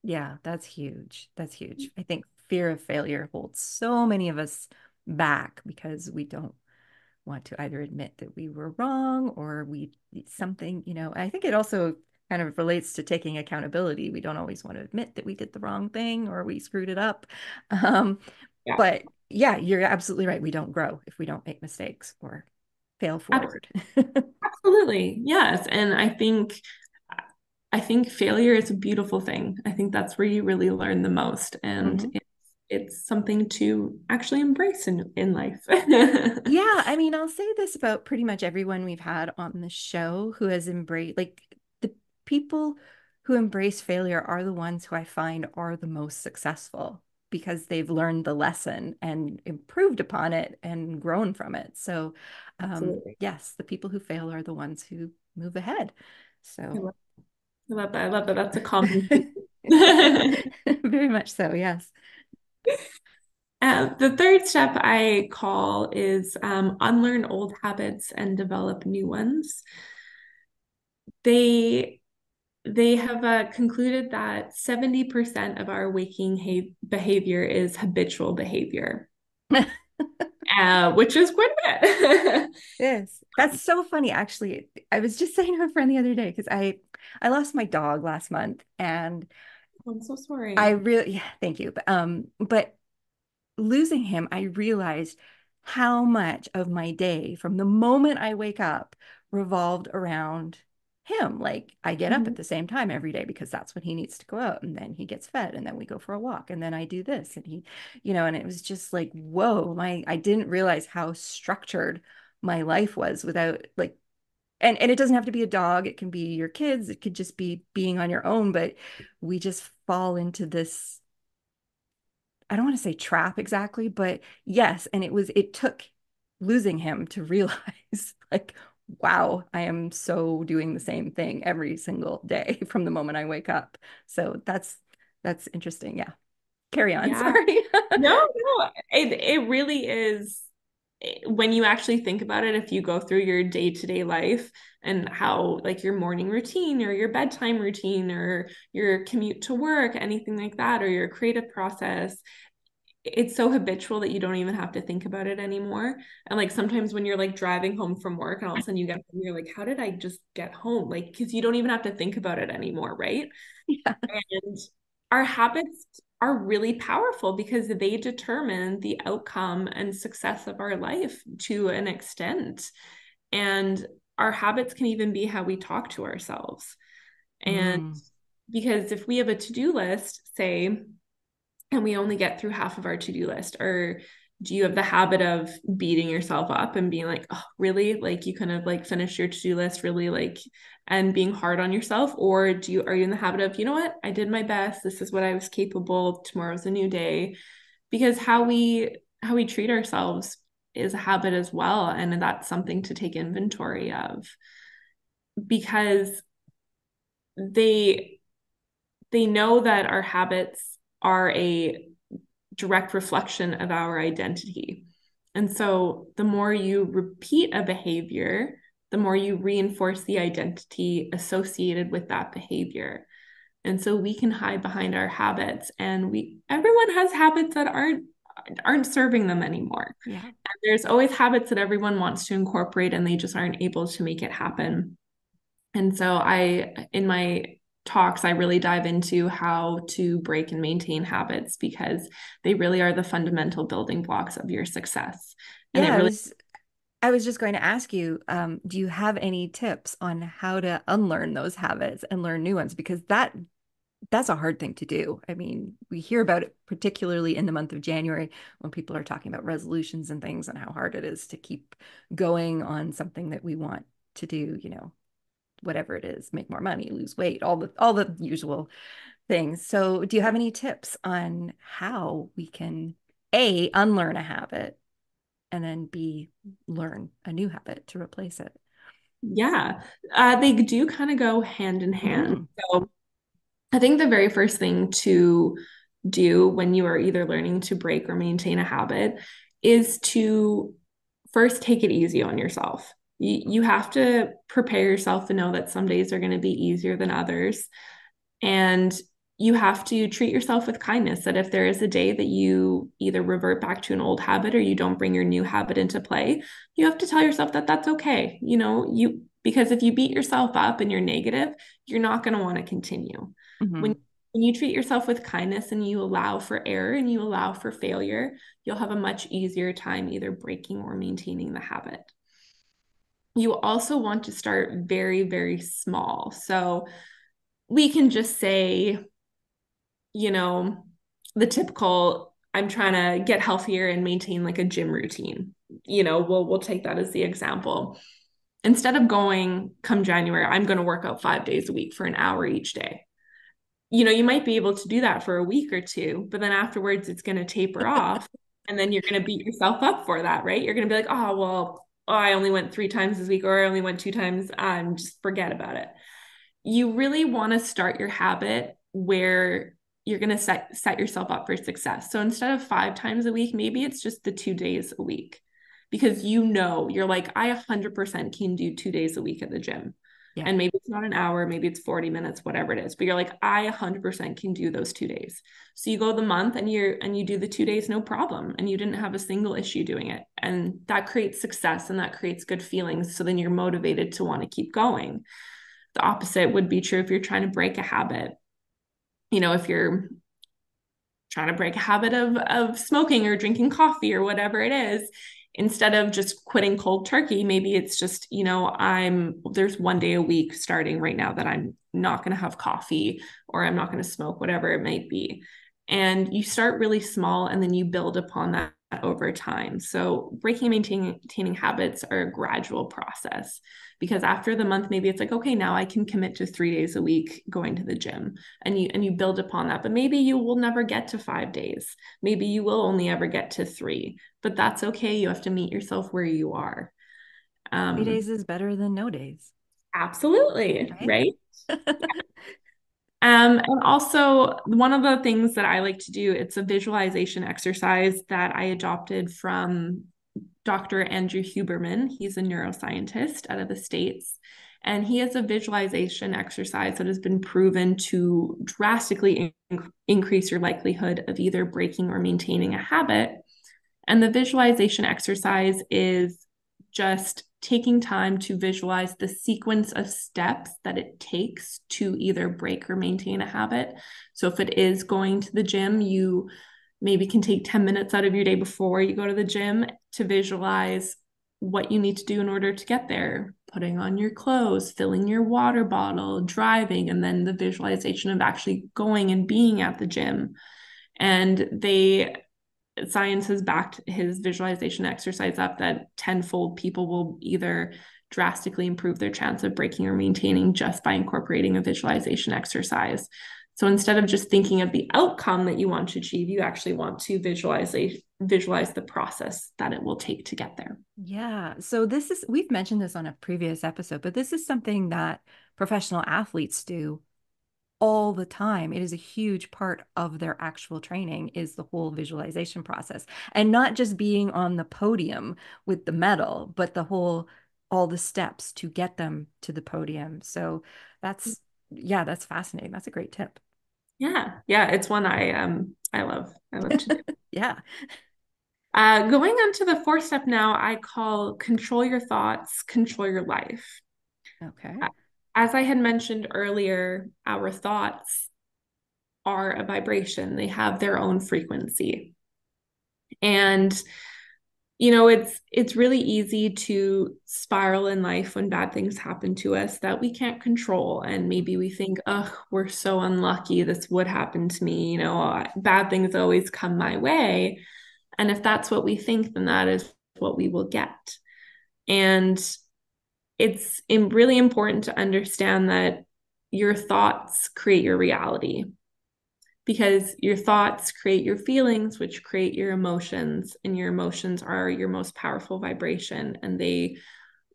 Yeah, that's huge. That's huge. I think fear of failure holds so many of us back because we don't want to either admit that we were wrong or we something, I think it also kind of relates to taking accountability. We don't always want to admit that we did the wrong thing or we screwed it up. Um, Yeah, But yeah, you're absolutely right. We don't grow if we don't make mistakes or fail ab- forward. absolutely. Yes. And I think failure is a beautiful thing. I think that's where you really learn the most. And Mhm. it's something to actually embrace in life. Yeah, I mean, I'll say this about pretty much everyone we've had on the show who has embraced, like, the people who embrace failure are the ones who I find are the most successful because they've learned the lesson and improved upon it and grown from it. So, Absolutely. yes, the people who fail are the ones who move ahead. I So, love, I love that. I love that. That's a common theme. very much so, yes. The third step I call is unlearn old habits and develop new ones. They they have concluded that 70% of our waking behavior is habitual behavior, which is quite a bit. Yes, that's so funny. Actually, I was just saying to a friend the other day because I lost my dog last month, and I'm so I sorry. really, yeah, thank you. But losing him, I realized how much of my day from the moment I wake up revolved around him. Like I get up Mhm. at the same time every day because that's when he needs to go out, and then he gets fed, and then we go for a walk, and then I do this, and and it was just like, whoa, I didn't realize how structured my life was without like and it doesn't have to be a dog, it can be your kids, it could just be being on your own, but we just fall into this, I don't want to say trap exactly, but yes. And it took losing him to realize, like, wow, I am so doing the same thing every single day from the moment I wake up. So that's interesting. Yeah. Carry on. Yeah. Sorry. No, no, it really is. When you actually think about it, if you go through your day-to-day life and how like your morning routine or your bedtime routine or your commute to work, anything like that, or your creative process, it's so habitual that you don't even have to think about it anymore. And like sometimes when you're like driving home from work and all of a sudden you get home, you're like, how did I just get home? Like, because you don't even have to think about it anymore, right? Yeah. And our habits are really powerful because they determine the outcome and success of our life to an extent. And our habits can even be how we talk to ourselves. And Mm, because if we have a to-do list, say, and we only get through half of our to-do list, or do you have the habit of beating yourself up and being like, oh really, like you kind of like finish your to-do list really like and being hard on yourself, or are you in the habit of, you know what, I did my best, this is what I was capable, tomorrow's a new day? Because how we treat ourselves is a habit as well, and that's something to take inventory of, because they they know that our habits are a direct reflection of our identity. And so the more you repeat a behavior, the more you reinforce the identity associated with that behavior. And so we can hide behind our habits, and we everyone has habits that aren't serving them anymore. yeah. And there's always habits that everyone wants to incorporate and they just aren't able to make it happen. And so in my talks, I really dive into how to break and maintain habits because they really are the fundamental building blocks of your success. And it Yeah, really, I was just going to ask you, do you have any tips on how to unlearn those habits and learn new ones? Because that's a hard thing to do. I mean, we hear about it particularly in the month of January when people are talking about resolutions and things and how hard it is to keep going on something that we want to do, whatever it is, make more money, lose weight, all the usual things. So, do you have any tips on how we can A, unlearn a habit and then B, learn a new habit to replace it? yeah, they do kind of go hand in hand. Hmm. So I think the very first thing to do when you are either learning to break or maintain a habit is to first take it easy on yourself. You have to prepare yourself to know that some days are going to be easier than others. And you have to treat yourself with kindness, that if there is a day that you either revert back to an old habit or you don't bring your new habit into play, you have to tell yourself that that's okay. Because if you beat yourself up and you're negative, you're not going to want to continue. When Hmm. When you treat yourself with kindness and you allow for error and you allow for failure, you'll have a much easier time either breaking or maintaining the habit. You also want to start very, very small. So we can just say, you know, the typical, I'm trying to get healthier and maintain like a gym routine. We'll take that as the example. Instead of going come January, I'm going to work out 5 days a week for an hour each day. You might be able to do that for a week or two, but then afterwards it's going to taper off. And then you're going to beat yourself up for that, right? You're going to be like, oh, well, oh, I only went 3 times this week, or I only went 2 times. Just forget about it. You really want to start your habit where you're going to set yourself up for success. So instead of 5 times a week, maybe it's just the 2 days a week because you're like, I 100% can do 2 days a week at the gym. Yeah. And maybe it's not an hour, maybe it's 40 minutes, whatever it is. But you're like, I 100% can do those 2 days. So you go the month and you do the 2 days, no problem. And you didn't have a single issue doing it. And that creates success and that creates good feelings. So then you're motivated to want to keep going. The opposite would be true if you're trying to break a habit. If you're trying to break a habit of smoking or drinking coffee or whatever it is, instead of just quitting cold turkey, maybe it's just, there's one day a week starting right now that I'm not going to have coffee or I'm not going to smoke, whatever it might be. And you start really small and then you build upon that over time. So breaking and maintaining habits are a gradual process because after the month, maybe it's like, okay, now I can commit to 3 days a week going to the gym and you build upon that. But maybe you will never get to 5 days. Maybe you will only ever get to 3, but that's okay. You have to meet yourself where you are. 3 days is better than no days, Absolutely. right? Right. And also one of the things that I like to do, it's a visualization exercise that I adopted from Dr. Andrew Huberman. He's a neuroscientist out of the States. And he has a visualization exercise that has been proven to drastically increase your likelihood of either breaking or maintaining a habit. And the visualization exercise is just taking time to visualize the sequence of steps that it takes to either break or maintain a habit. So if it is going to the gym, you maybe can take 10 minutes out of your day before you go to the gym to visualize what you need to do in order to get there, putting on your clothes, filling your water bottle, driving, and then the visualization of actually going and being at the gym. And science has backed his visualization exercise up that tenfold people will either drastically improve their chance of breaking or maintaining just by incorporating a visualization exercise. So instead of just thinking of the outcome that you want to achieve, you actually want to visualize the process that it will take to get there. Yeah. So we've mentioned this on a previous episode, but this is something that professional athletes do all the time. It is a huge part of their actual training is the whole visualization process and not just being on the podium with the medal, but all the steps to get them to the podium. So yeah, that's fascinating. That's a great tip. Yeah. Yeah. It's one I love. I love to do. Yeah. Going on to the fourth step now, I call control your thoughts, control your life. Okay. As I had mentioned earlier, our thoughts are a vibration. They have their own frequency. And it's really easy to spiral in life when bad things happen to us that we can't control. And maybe we think, oh, we're so unlucky. This would happen to me. Bad things always come my way. And if that's what we think, then that is what we will get. And it's really important to understand that your thoughts create your reality because your thoughts create your feelings, which create your emotions, and your emotions are your most powerful vibration, and they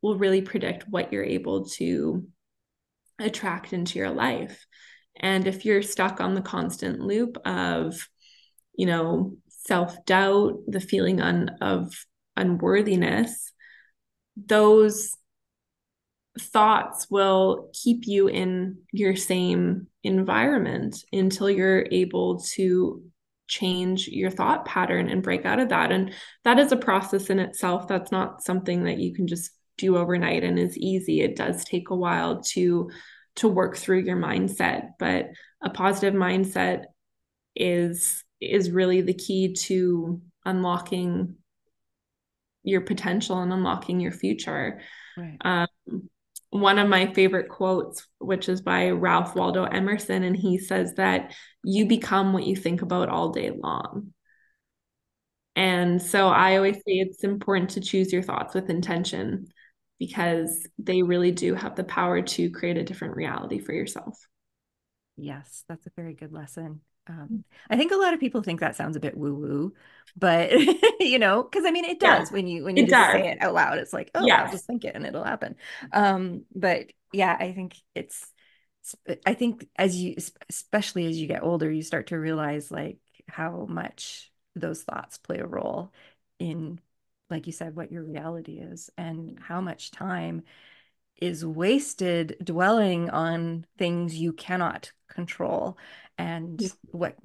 will really predict what you're able to attract into your life. And if you're stuck on the constant loop of, self-doubt, the feeling of unworthiness, those thoughts will keep you in your same environment until you're able to change your thought pattern and break out of that. And that is a process in itself. That's not something that you can just do overnight and is easy. It does take a while to work through your mindset. But a positive mindset is really the key to unlocking your potential and unlocking your future. Right. Um, One of my favorite quotes, which is by Ralph Waldo Emerson, and he says that you become what you think about all day long. And so I always say it's important to choose your thoughts with intention because they really do have the power to create a different reality for yourself. Yes, that's a very good lesson. I think a lot of people think that sounds a bit woo-woo, but because I mean it Yeah, does when you it just does. say it out loud. It's like, oh, I'll Yes. just think it and it'll happen. But yeah, I think especially as you get older, you start to realize like how much those thoughts play a role in, like you said, what your reality is and how much time is wasted dwelling on things you cannot control. And what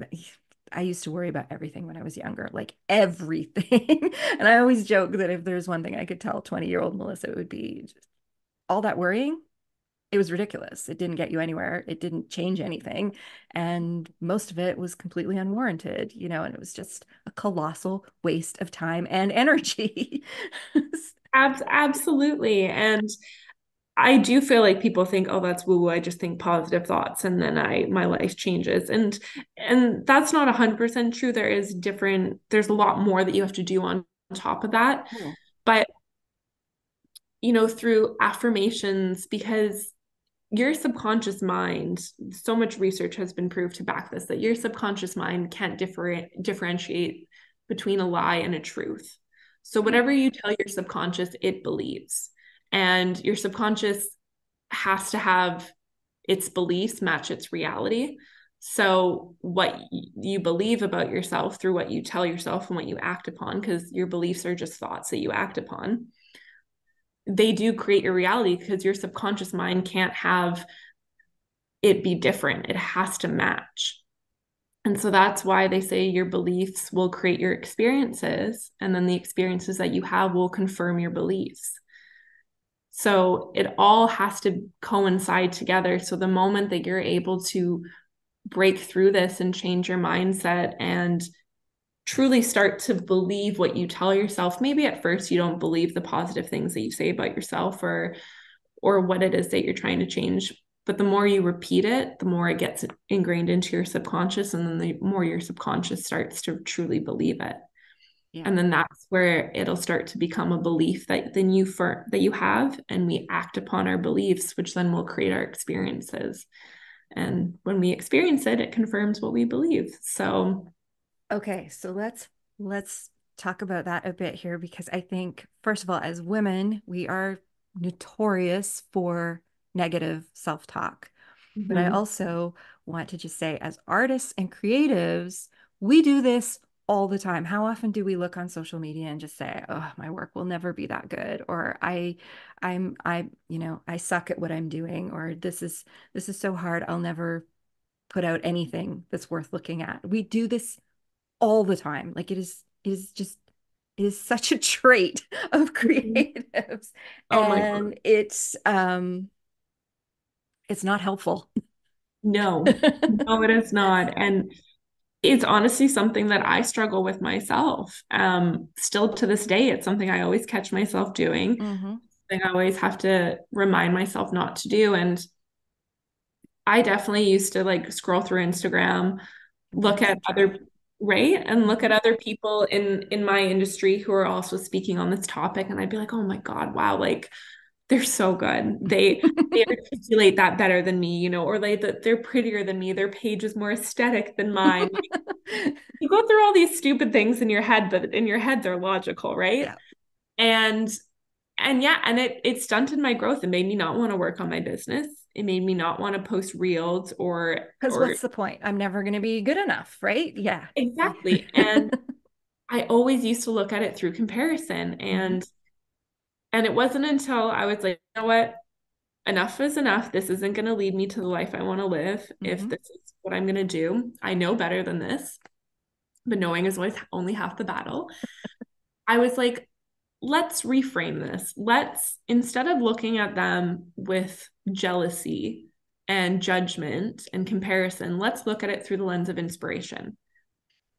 I used to worry about everything when I was younger, like everything. And I always joke that if there's one thing I could tell 20-year-old Melissa, it would be just all that worrying. It was ridiculous. It didn't get you anywhere. It didn't change anything. And most of it was completely unwarranted, and it was just a colossal waste of time and energy. Absolutely. And I do feel like people think, oh, that's woo-woo. I just think positive thoughts and then my life changes. And that's not 100% true. There's a lot more that you have to do on top of that. Hmm. But, through affirmations, because your subconscious mind, so much research has been proved to back this, that your subconscious mind can't differentiate between a lie and a truth. So whatever you tell your subconscious, it believes. And your subconscious has to have its beliefs match its reality. So what you believe about yourself through what you tell yourself and what you act upon, because your beliefs are just thoughts that you act upon, they do create your reality because your subconscious mind can't have it be different. It has to match. And so that's why they say your beliefs will create your experiences, and then the experiences that you have will confirm your beliefs. So it all has to coincide together. So the moment that you're able to break through this and change your mindset and truly start to believe what you tell yourself, maybe at first you don't believe the positive things that you say about yourself or what it is that you're trying to change. But the more you repeat it, the more it gets ingrained into your subconscious, and then the more your subconscious starts to truly believe it. Yeah. And then that's where it'll start to become a belief that you have, and we act upon our beliefs, which then will create our experiences. And when we experience it, it confirms what we believe. So, Okay, so let's talk about that a bit here because I think first of all, as women, we are notorious for negative self-talk. But I mhm. also want to just say, as artists and creatives, we do this all the time. How often do we look on social media and just say, "Oh, my work will never be that good," or I suck at what I'm doing," or this is so hard, I'll never put out anything that's worth looking at. We do this all the time. Like it is such a trait of Mhm. creatives, Oh my God. and it's not helpful. No, no, it is not. And it's honestly something that I struggle with myself. Still to this day, it's something I always catch myself doing. Hmm. Thing I always have to remind myself not to do. And I definitely used to like scroll through Instagram, Do look the at same thing. other right and look Hmm. at other people in my industry who are also speaking on this topic, and I'd be like, oh my God, wow, like they're so good. They articulate that better than me, or like that they're prettier than me. Their page is more aesthetic than mine. You go through all these stupid things in your head, but in your head they're logical, right? Yeah. And yeah, and it stunted my growth. It made me not want to work on my business. It made me not want to post reels Because or what's the point? I'm never going to be good enough, right? Yeah. exactly. And I always used to look at it through comparison, Hmm. and it wasn't until I was like, you know what? Enough is enough. This isn't going to lead me to the life I want to live. If Hmm. this is what I'm going to do, I know better than this, but knowing is always only half the battle. I was like, let's reframe this. Let's, instead of looking at them with jealousy and judgment and comparison, let's look at it through the lens of inspiration.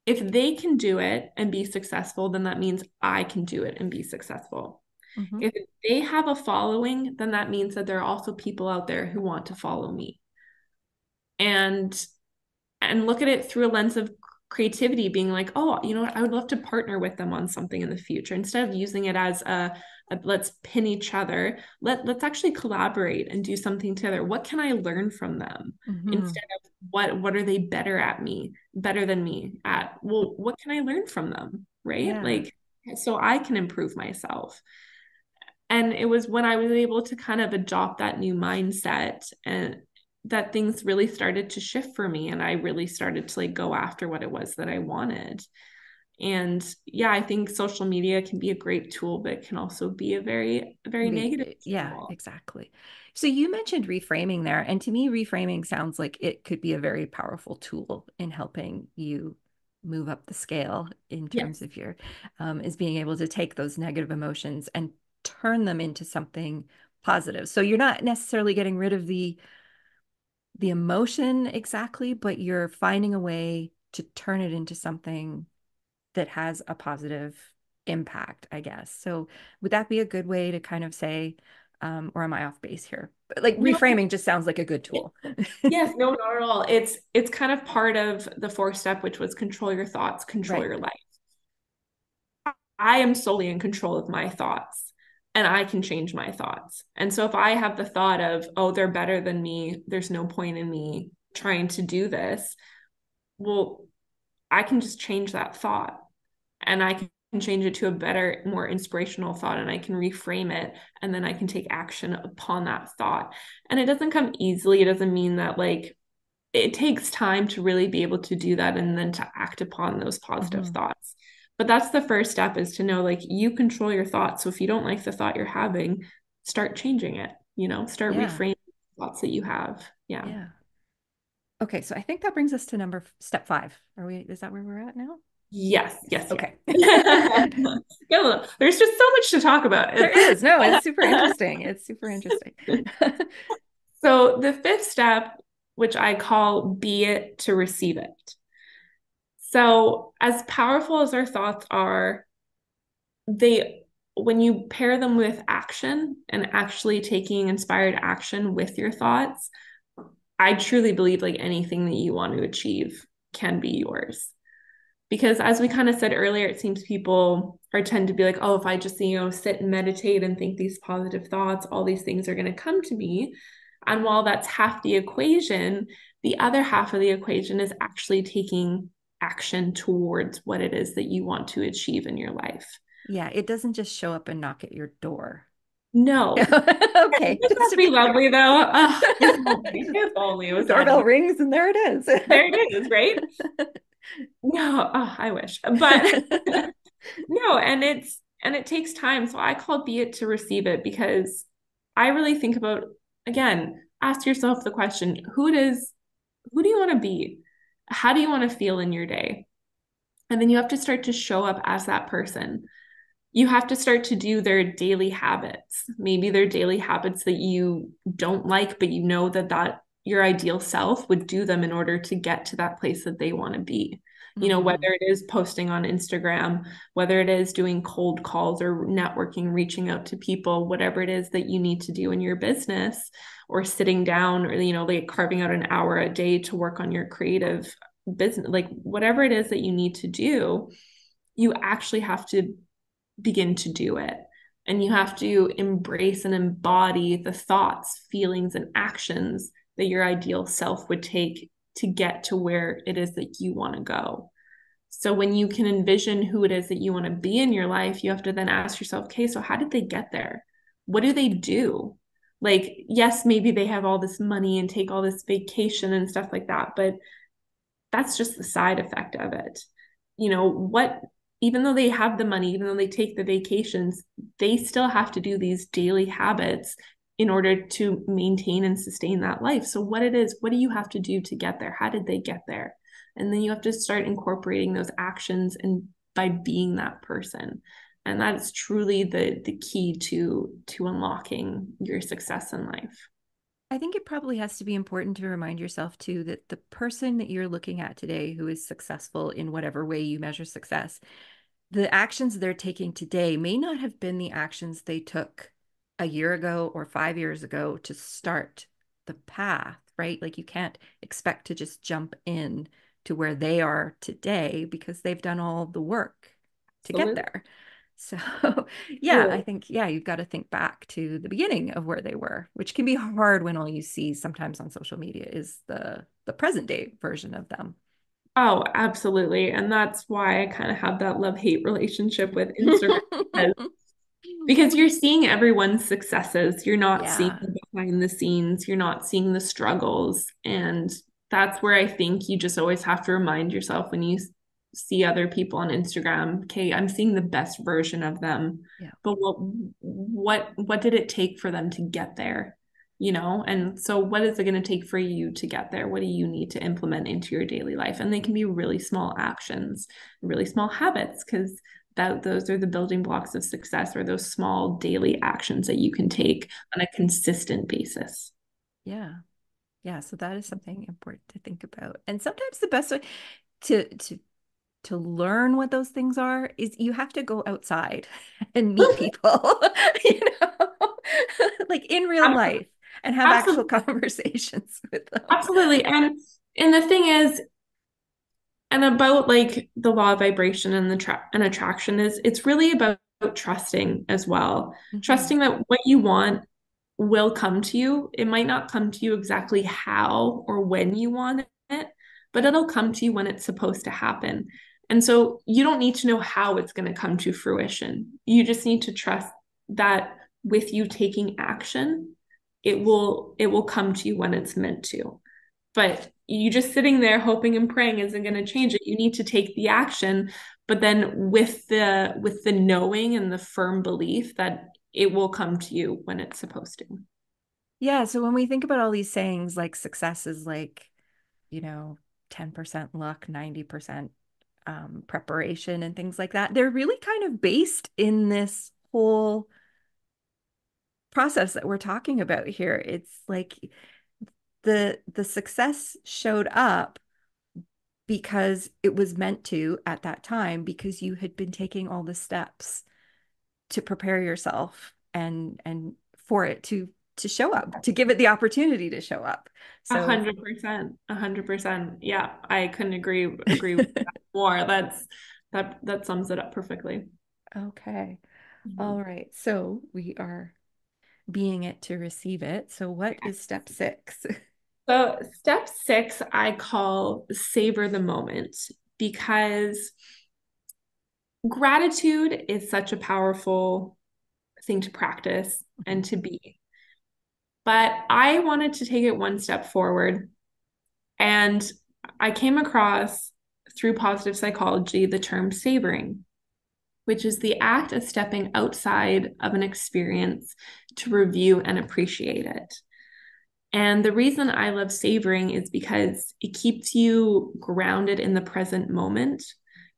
If they can do it and be successful, then that means I can do it and be successful. Hmm. If they have a following, then that means that there are also people out there who want to follow me. And look at it through a lens of creativity, being like, oh, you know what, I would love to partner with them on something in the future, instead of using it as a let's pin each other. Let's actually collaborate and do something together. What can I learn from them, Hmm. instead of what are they better than me at? Well, what can I learn from them, right? Yeah. Like, so I can improve myself. And it was when I was able to kind of adopt that new mindset, and that things really started to shift for me, and I really started to like go after what it was that I wanted. And yeah, I think social media can be a great tool, but it can also be a very negative Yeah, tool. exactly. So you mentioned reframing there, and to me, reframing sounds like it could be a very powerful tool in helping you move up the scale in terms Yes. of your is being able to take those negative emotions and turn them into something positive. So you're not necessarily getting rid of the emotion exactly, but you're finding a way to turn it into something that has a positive impact, I guess. So would that be a good way to kind of say, or am I off base here? But like No, reframing just sounds like a good tool. yes, no, not at all. It's kind of part of the fourth step, which was control your thoughts, control Right. your life. I am solely in control of my thoughts, and I can change my thoughts. And so if I have the thought of, oh, they're better than me, there's no point in me trying to do this, well, I can just change that thought, and I can change it to a better, more inspirational thought, and I can reframe it, and then I can take action upon that thought. And it doesn't come easily. It doesn't mean that like it takes time to really be able to do that and then to act upon those positive Hmm. thoughts. But that's the first step, is to know like you control your thoughts. So if you don't like the thought you're having, start changing it, start Yeah. reframing the thoughts that you have. Yeah. Yeah. Okay, so I think that brings us to step 5. Is that where we're at now? Yes, Yes. yes, yes. Okay. Yeah, there's just so much to talk about. There is. No, it's super interesting. It's super interesting. So the fifth step, which I call be it to receive it. So as powerful as our thoughts are, they when you pair them with action and actually taking inspired action with your thoughts, I truly believe like anything that you want to achieve can be yours. Because as we kind of said earlier, it seems people are tend to be like, oh, if I just, sit and meditate and think these positive thoughts, all these things are going to come to me. And while that's half the equation, the other half of the equation is actually taking action towards what it is that you want to achieve in your life. Yeah, it doesn't just show up and knock at your door. No. Okay, Wouldn't just that to be be lovely though? If only, just if only it the was that doorbell easy. rings and there it is. There it is, right? No, oh, I wish. But no, and it takes time. So I call be it to receive it, because I really think about, again, ask yourself the question, who do you want to be? How do you want to feel in your day? And then you have to start to show up as that person. You have to start to do their daily habits. Maybe they're daily habits that you don't like, but you know that your ideal self would do them in order to get to that place that they want to be. Whether Hmm. it is posting on Instagram, whether it is doing cold calls or networking, reaching out to people, whatever it is that you need to do in your business, or sitting down, or, like carving out an hour a day to work on your creative business, like whatever it is that you need to do, you actually have to begin to do it. And you have to embrace and embody the thoughts, feelings, and actions that your ideal self would take to get to where it is that you want to go. So when you can envision who it is that you want to be in your life, you have to then ask yourself, okay, so how did they get there? What do they do? Like, yes, maybe they have all this money and take all this vacation and stuff like that, but that's just the side effect of it. What, even though they have the money, even though they take the vacations, they still have to do these daily habits in order to maintain and sustain that life. So what do you have to do to get there? How did they get there? And then you have to start incorporating those actions, and by being that person. And that is truly the key to unlocking your success in life. I think it probably has to be important to remind yourself too that the person that you're looking at today who is successful in whatever way you measure success, the actions they're taking today may not have been the actions they took a year ago or 5 years ago to start the path, right? Like you can't expect to just jump in to where they are today because they've done all the work to get Absolutely. there. So, yeah, I think, yeah, you've got to think back to the beginning of where they were, which can be hard when all you see sometimes on social media is the present day version of them. Oh, absolutely. And that's why I kind of have that love-hate relationship with Instagram because you're seeing everyone's successes. You're not seeing Yeah. the behind the scenes, you're not seeing the struggles. And that's where I think you just always have to remind yourself when you see other people on Instagram, okay, I'm seeing the best version of them. Yeah. But what did it take for them to get there? You know, and so what is it going to take for you to get there? What do you need to implement into your daily life? And they can be really small actions, really small habits, because that those are the building blocks of success, or those small daily actions that you can take on a consistent basis. Yeah. Yeah. So that is something important to think about. And sometimes the best way to to to learn what those things are is you have to go outside and meet people, you know, like in real life and have actual Absolutely, conversations with them. absolutely. And the thing is, and about like the law of vibration and the and attraction is it's really about trusting as well. Mhm. Trusting that what you want will come to you. It might not come to you exactly how or when you want it, but it'll come to you when it's supposed to happen. And so you don't need to know how it's going to come to fruition. You just need to trust that with you taking action, it will come to you when it's meant to. But you just sitting there hoping and praying isn't going to change it. You need to take the action, but then with the knowing and the firm belief that it will come to you when it's supposed to. Yeah. So when we think about all these sayings, like success is like, 10% luck, 90% preparation and things like that, they're really kind of based in this whole process that we're talking about here. It's like the success showed up because it was meant to at that time because you had been taking all the steps to prepare yourself and for it to show up, to give it the opportunity to show up. A So 100%, 100%. Yeah, I couldn't agree with that more. That sums it up perfectly. okay. All Mhm. right. So we are being it to receive it. So what is step 6? So step 6, I call savor the moment because gratitude is such a powerful thing to practice and to be. But I wanted to take it one step forward. And I came across through positive psychology the term savoring, which is the act of stepping outside of an experience to review and appreciate it. And the reason I love savoring is because it keeps you grounded in the present moment.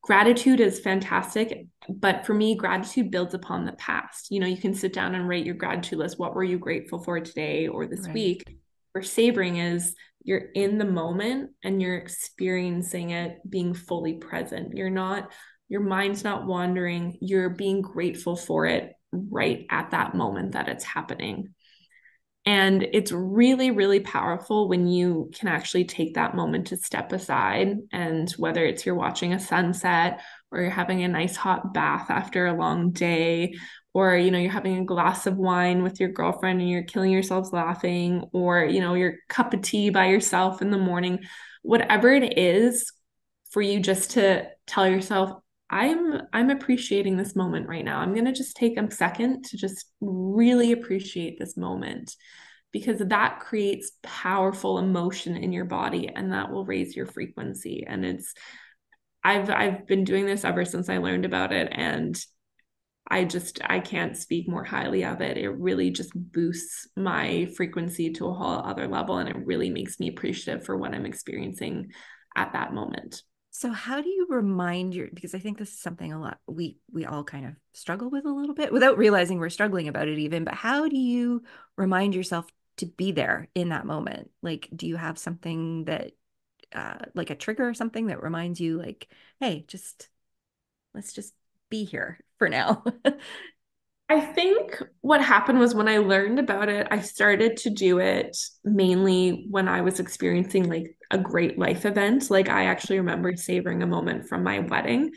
Gratitude is fantastic, but for me, gratitude builds upon the past. You know, you can sit down and write your gratitude list. What were you grateful for today or this Right. week? Where savoring is you're in the moment and you're experiencing it being fully present. Your mind's not wandering. You're being grateful for it right at that moment that it's happening. And it's really, really powerful when you can actually take that moment to step aside. And whether it's you're watching a sunset or you're having a nice hot bath after a long day, or, you're having a glass of wine with your girlfriend and you're killing yourselves laughing, or, your cup of tea by yourself in the morning, whatever it is for you just to tell yourself, I'm appreciating this moment right now. I'm going to just take a second to just really appreciate this moment because that creates powerful emotion in your body and that will raise your frequency. And I've been doing this ever since I learned about it, and I can't speak more highly of it. It really just boosts my frequency to a whole other level, and it really makes me appreciative for what I'm experiencing at that moment. So how do you remind because I think this is something a lot we all kind of struggle with a little bit without realizing we're struggling about it even, but how do you remind yourself to be there in that moment? Like, do you have something that like a trigger or something that reminds you like, hey, just let's just be here for now? I think what happened was when I learned about it, I started to do it mainly when I was experiencing like a great life event. Like I actually remember savoring a moment from my wedding.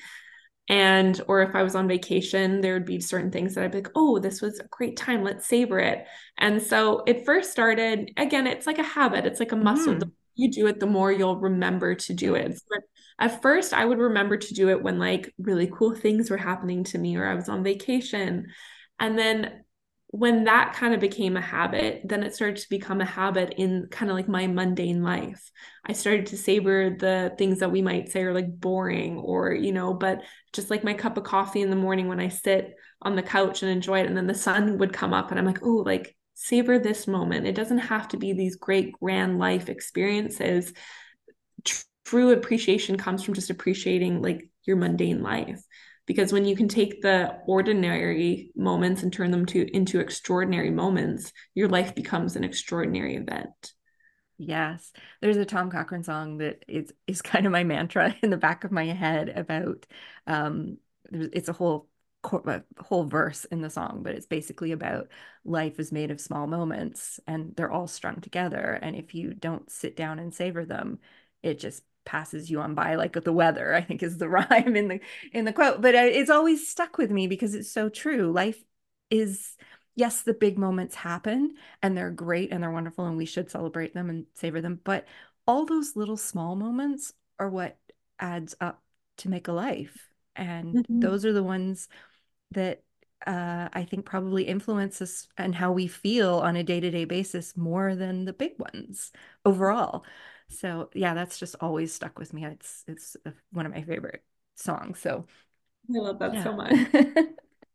And, or if I was on vacation, there would be certain things that I'd be like, oh, this was a great time. Let's savor it. And so it first started, again, it's like a habit, it's like a muscle. The Hmm. more you do it, the more you'll remember to do Yeah. it. So at first, I would remember to do it when like really cool things were happening to me or I was on vacation. And then when that kind of became a habit, then it started to become a habit in kind of like my mundane life. I started to savor the things that we might say are like boring or, but just like my cup of coffee in the morning when I sit on the couch and enjoy it. And then the sun would come up and I'm like, oh, like savor this moment. It doesn't have to be these great grand life experiences. True appreciation comes from just appreciating like your mundane life. Because when you can take the ordinary moments and turn them into extraordinary moments, your life becomes an extraordinary event. Yes. There's a Tom Cochrane song that is kind of my mantra in the back of my head about um it's a whole verse in the song, but it's basically about life is made of small moments and they're all strung together. And if you don't sit down and savor them, it just passes you on by like the weather, I think is the rhyme in the quote. But it's always stuck with me because it's so true. Life is, yes, the big moments happen and they're great and they're wonderful and we should celebrate them and savor them. But all those little small moments are what adds up to make a life. And Mhm. those are the ones that I think probably influence us and how we feel on a day-to-day basis more than the big ones overall. So yeah, that's just always stuck with me. It's one of my favorite songs. So I love that yeah. so much.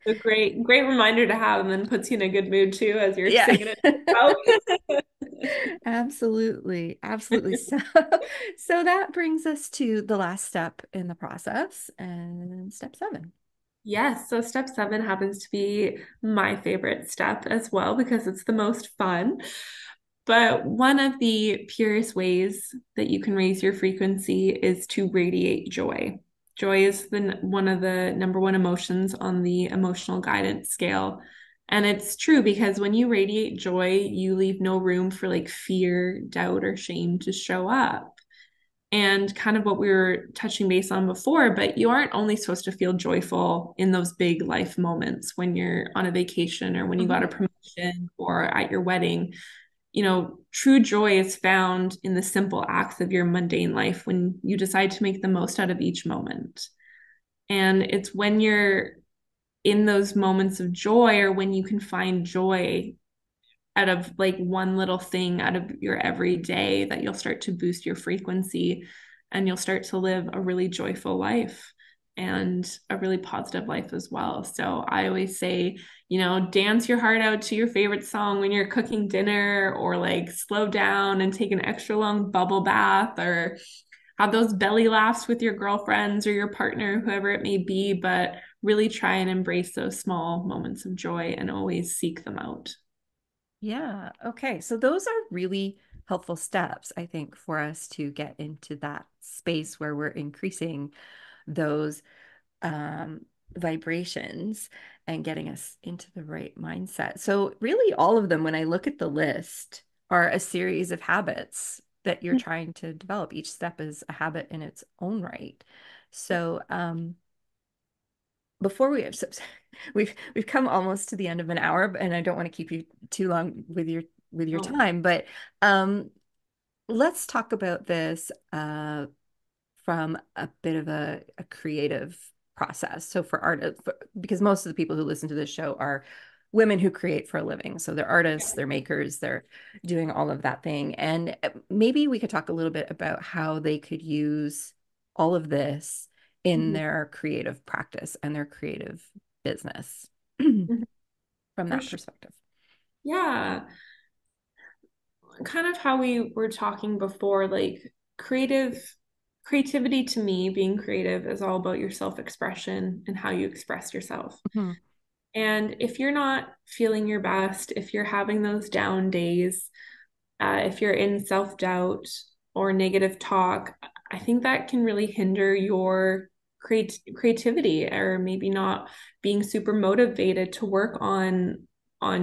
A great reminder to have, and then puts you in a good mood too as you're Yeah. singing it out. Absolutely. Absolutely. So, so that brings us to the last step in the process and step 7. Yes, so step 7 happens to be my favorite step as well because it's the most fun. But one of the purest ways that you can raise your frequency is to radiate joy. Joy is one of the number one emotions on the emotional guidance scale. And it's true because when you radiate joy, you leave no room for like fear, doubt, or shame to show up. And kind of what we were touching base on before, but you aren't only supposed to feel joyful in those big life moments when you're on a vacation or when you got a Mhm. promotion or at your wedding. True joy is found in the simple acts of your mundane life when you decide to make the most out of each moment. And it's when you're in those moments of joy or when you can find joy out of like one little thing out of your everyday that you'll start to boost your frequency and you'll start to live a really joyful life and a really positive life as well. So I always say, dance your heart out to your favorite song when you're cooking dinner or like slow down and take an extra long bubble bath or have those belly laughs with your girlfriends or your partner, whoever it may be, but really try and embrace those small moments of joy and always seek them out. Yeah. Okay. So those are really helpful steps, I think, for us to get into that space where we're increasing those vibrations and getting us into the right mindset. So, really, all of them, when I look at the list, are a series of habits that you're trying to develop. Each step is a habit in its own right. So, before we have, so, we've come almost to the end of an hour, and I don't want to keep you too long with your Oh. time, but um, let's talk about this from a bit of a creative process. So for art, because most of the people who listen to this show are women who create for a living. So they're artists, they're makers, they're doing all of that thing. And maybe we could talk a little bit about how they could use all of this in Mhm. their creative practice and their creative business Mhm. from For that sure. perspective. Yeah. Kind of how we were talking before, like creativity to me, being creative is all about your self-expression and how you express yourself. Mhm. And if you're not feeling your best, if you're having those down days, if you're in self-doubt or negative talk, I think that can really hinder your creativity, or maybe not being super motivated to work on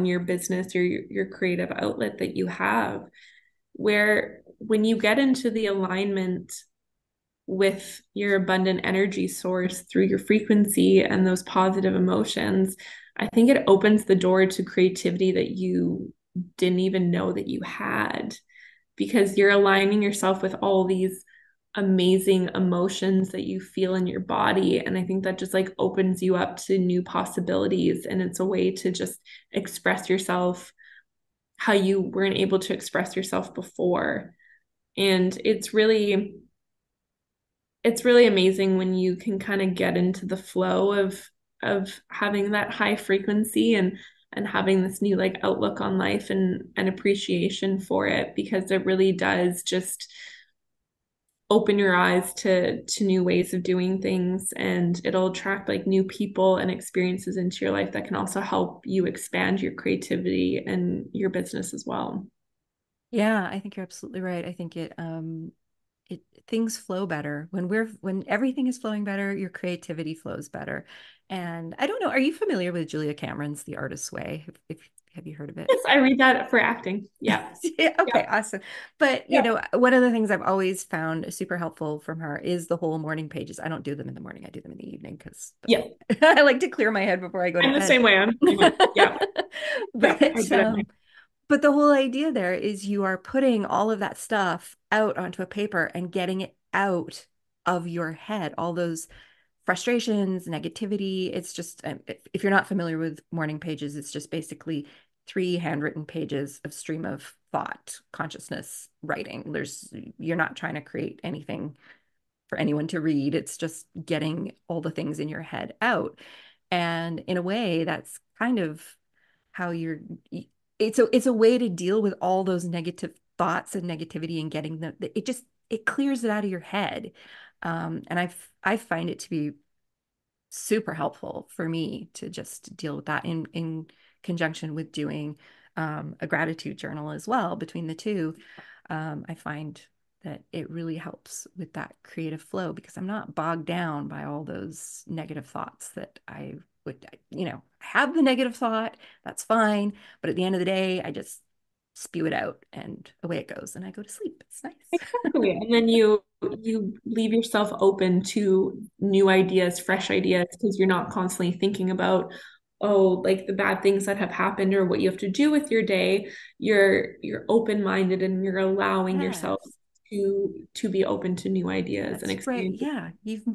your business or your creative outlet that you have. Where when you get into the alignment with your abundant energy source through your frequency and those positive emotions, I think it opens the door to creativity that you didn't even know that you had, because you're aligning yourself with all these amazing emotions that you feel in your body. And I think that just like opens you up to new possibilities. And it's a way to just express yourself how you weren't able to express yourself before. And it's really amazing when you can kind of get into the flow of having that high frequency and having this new like outlook on life and appreciation for it, because it really does just open your eyes to new ways of doing things, and it'll attract like new people and experiences into your life that can also help you expand your creativity and your business as well. Yeah, I think you're absolutely right. I think it things flow better when everything is flowing better, your creativity flows better. And I don't know, are you familiar with Julia Cameron's The Artist's Way? If have you heard of it? Yes, I read that for acting. Yeah. Yeah, okay, Yeah. awesome. But Yeah. one of the things I've always found super helpful from her is the whole morning pages. I don't do them in the morning, I do them in the evening because Yeah. I like to clear my head before I go to I'm the bed. same way. I'm the same way. Yeah. Yeah. I But get it. but the whole idea there is you are putting all of that stuff out onto a paper and getting it out of your head, all those frustrations, negativity. It's just, if you're not familiar with morning pages, it's just basically three handwritten pages of stream of thought, consciousness writing. You're not trying to create anything for anyone to read. It's just getting all the things in your head out. And in a way, that's kind of how it's a way to deal with all those negative thoughts and negativity and getting it clears it out of your head. And I find it to be super helpful for me to just deal with that in conjunction with doing a gratitude journal as well. Between the two, I find that it really helps with that creative flow because I'm not bogged down by all those negative thoughts that I would, have the negative thought, that's fine. But at the end of the day, I just spew it out and away it goes and I go to sleep. It's nice. Exactly. And then you leave yourself open to new ideas, fresh ideas, because you're not constantly thinking about, oh, like the bad things that have happened or what you have to do with your day. You're open-minded and you're allowing yourself Yes. to be open to new ideas and That's right. experiences. Yeah.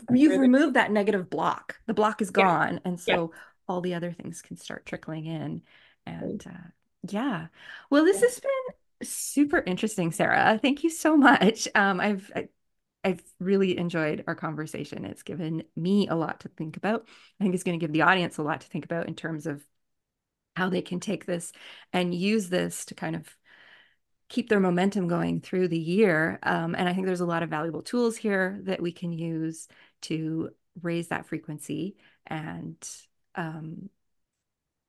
You've removed that negative block. The block is Yeah. gone. And Yeah. so all the other things can start trickling in. And yeah. Well, this has been super interesting, Sarah. Thank you so much. I've really enjoyed our conversation. It's given me a lot to think about. I think it's going to give the audience a lot to think about in terms of how they can take this and use this to kind of keep their momentum going through the year. And I think there's a lot of valuable tools here that we can use to raise that frequency and um,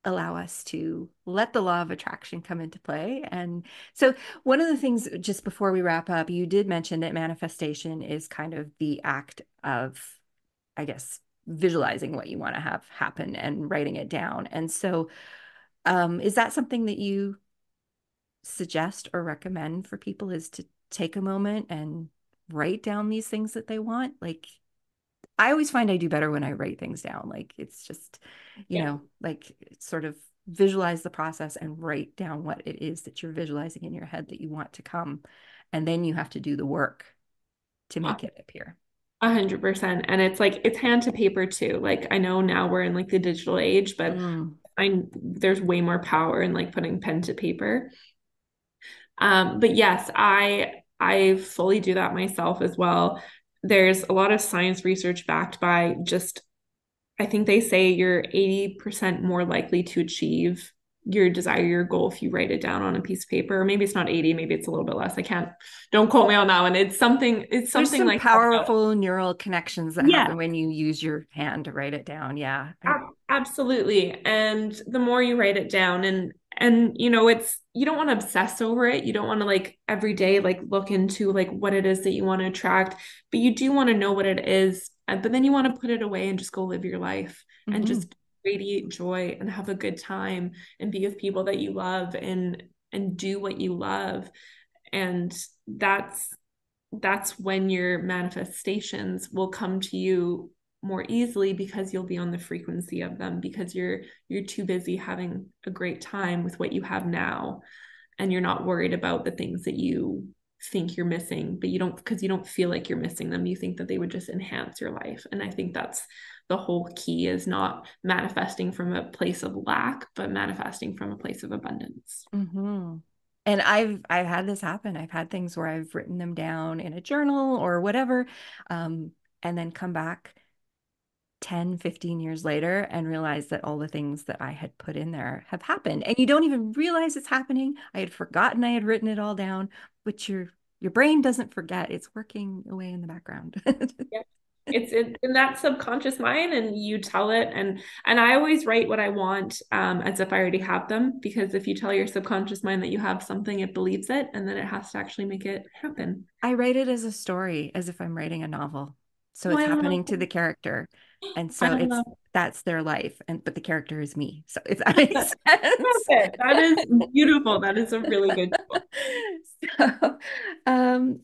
allow us to let the law of attraction come into play. And so, one of the things, just before we wrap up, you did mention that manifestation is kind of the act of, I guess, visualizing what you want to have happen and writing it down. And so, is that something that you suggest or recommend for people is to take a moment and write down these things that they want? Like, I always find I do better when I write things down. Like, it's just, Yeah. like sort of visualize the process and write down what it is that you're visualizing in your head that you want to come. And then you have to do the work to make it appear. 100%. And it's like it's hand to paper too. Like I know now we're in like the digital age, but Mm. there's way more power in like putting pen to paper. But yes, I fully do that myself as well. There's a lot of science research backed by just, I think they say you're 80% more likely to achieve your desire, your goal if you write it down on a piece of paper. Or maybe it's not 80, maybe it's a little bit less. Don't quote me on that one. It's There's something some like that. powerful neural connections that Yeah, happen when you use your hand to write it down. Yeah. Absolutely. And the more you write it down and it's you don't want to obsess over it. You don't want to like every day like look into like what it is that you want to attract, but you do want to know what it is. But then you want to put it away and just go live your life and Hmm. just radiate joy and have a good time and be with people that you love and do what you love. And that's when your manifestations will come to you more easily because you'll be on the frequency of them because you're too busy having a great time with what you have now and you're not worried about the things that you think you're missing but you don't because you don't feel like you're missing them. You think that they would just enhance your life, and I think that's the whole key, is not manifesting from a place of lack but manifesting from a place of abundance. Hmm. And I've had this happen. I've had things where I've written them down in a journal or whatever, um, and then come back 10, 15 years later and realize that all the things that I had put in there have happened. And you don't even realize it's happening. I had forgotten I had written it all down, but your brain doesn't forget. It's working away in the background. Yeah. It's in that subconscious mind, and you tell it, and I always write what I want as if I already have them, because if you tell your subconscious mind that you have something, it believes it, and then it has to actually make it happen. I write it as a story, as if I'm writing a novel. So Oh, it's I happening to the love character. And I so it's love that's their life. And but the character is me. So if that makes sense. it. That is beautiful. That is a really good tool. So,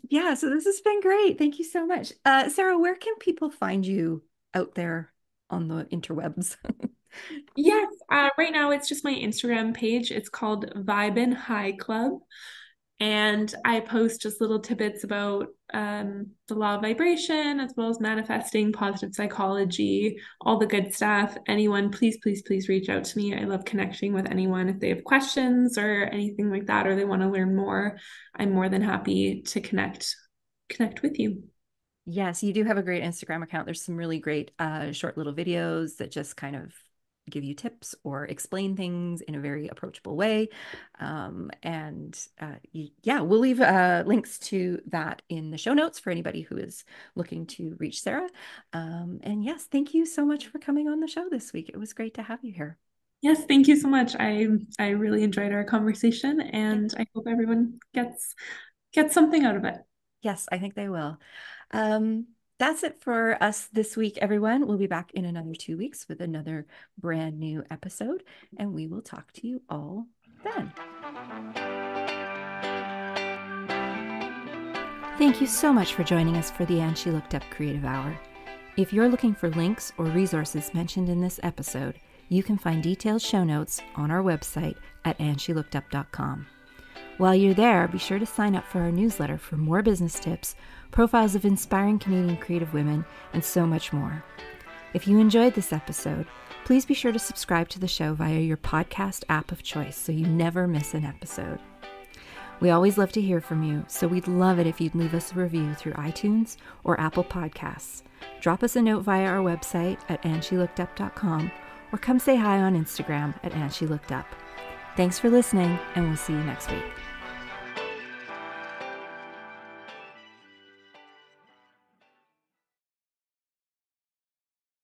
yeah, so this has been great. Thank you so much. Sarah, where can people find you out there on the interwebs? Yes, right now it's just my Instagram page. It's called Vibin High Club. And I post just little tidbits about the law of vibration, as well as manifesting, positive psychology, all the good stuff. Anyone, please, please, please reach out to me. I love connecting with anyone if they have questions or anything like that, or they want to learn more. I'm more than happy to connect with you. Yes, you do have a great Instagram account. There's some really great short little videos that just kind of give you tips or explain things in a very approachable way. Yeah, we'll leave links to that in the show notes for anybody who is looking to reach Sarah. And yes, thank you so much for coming on the show this week. It was great to have you here. Yes, thank you so much. I really enjoyed our conversation, Yeah. and I hope everyone gets something out of it. Yes, I think they will. Um, that's it for us this week, everyone. We'll be back in another 2 weeks with another brand new episode, and we will talk to you all then. Thank you so much for joining us for the And She Looked Up Creative Hour. If you're looking for links or resources mentioned in this episode, you can find detailed show notes on our website at andshелookedup.com. While you're there, be sure to sign up for our newsletter for more business tips, profiles of inspiring Canadian creative women, and so much more. If you enjoyed this episode, please be sure to subscribe to the show via your podcast app of choice so you never miss an episode. We always love to hear from you, so we'd love it if you'd leave us a review through iTunes or Apple Podcasts. Drop us a note via our website at andshелookedup.com or come say hi on Instagram at andshелookedup. Thanks for listening, and we'll see you next week.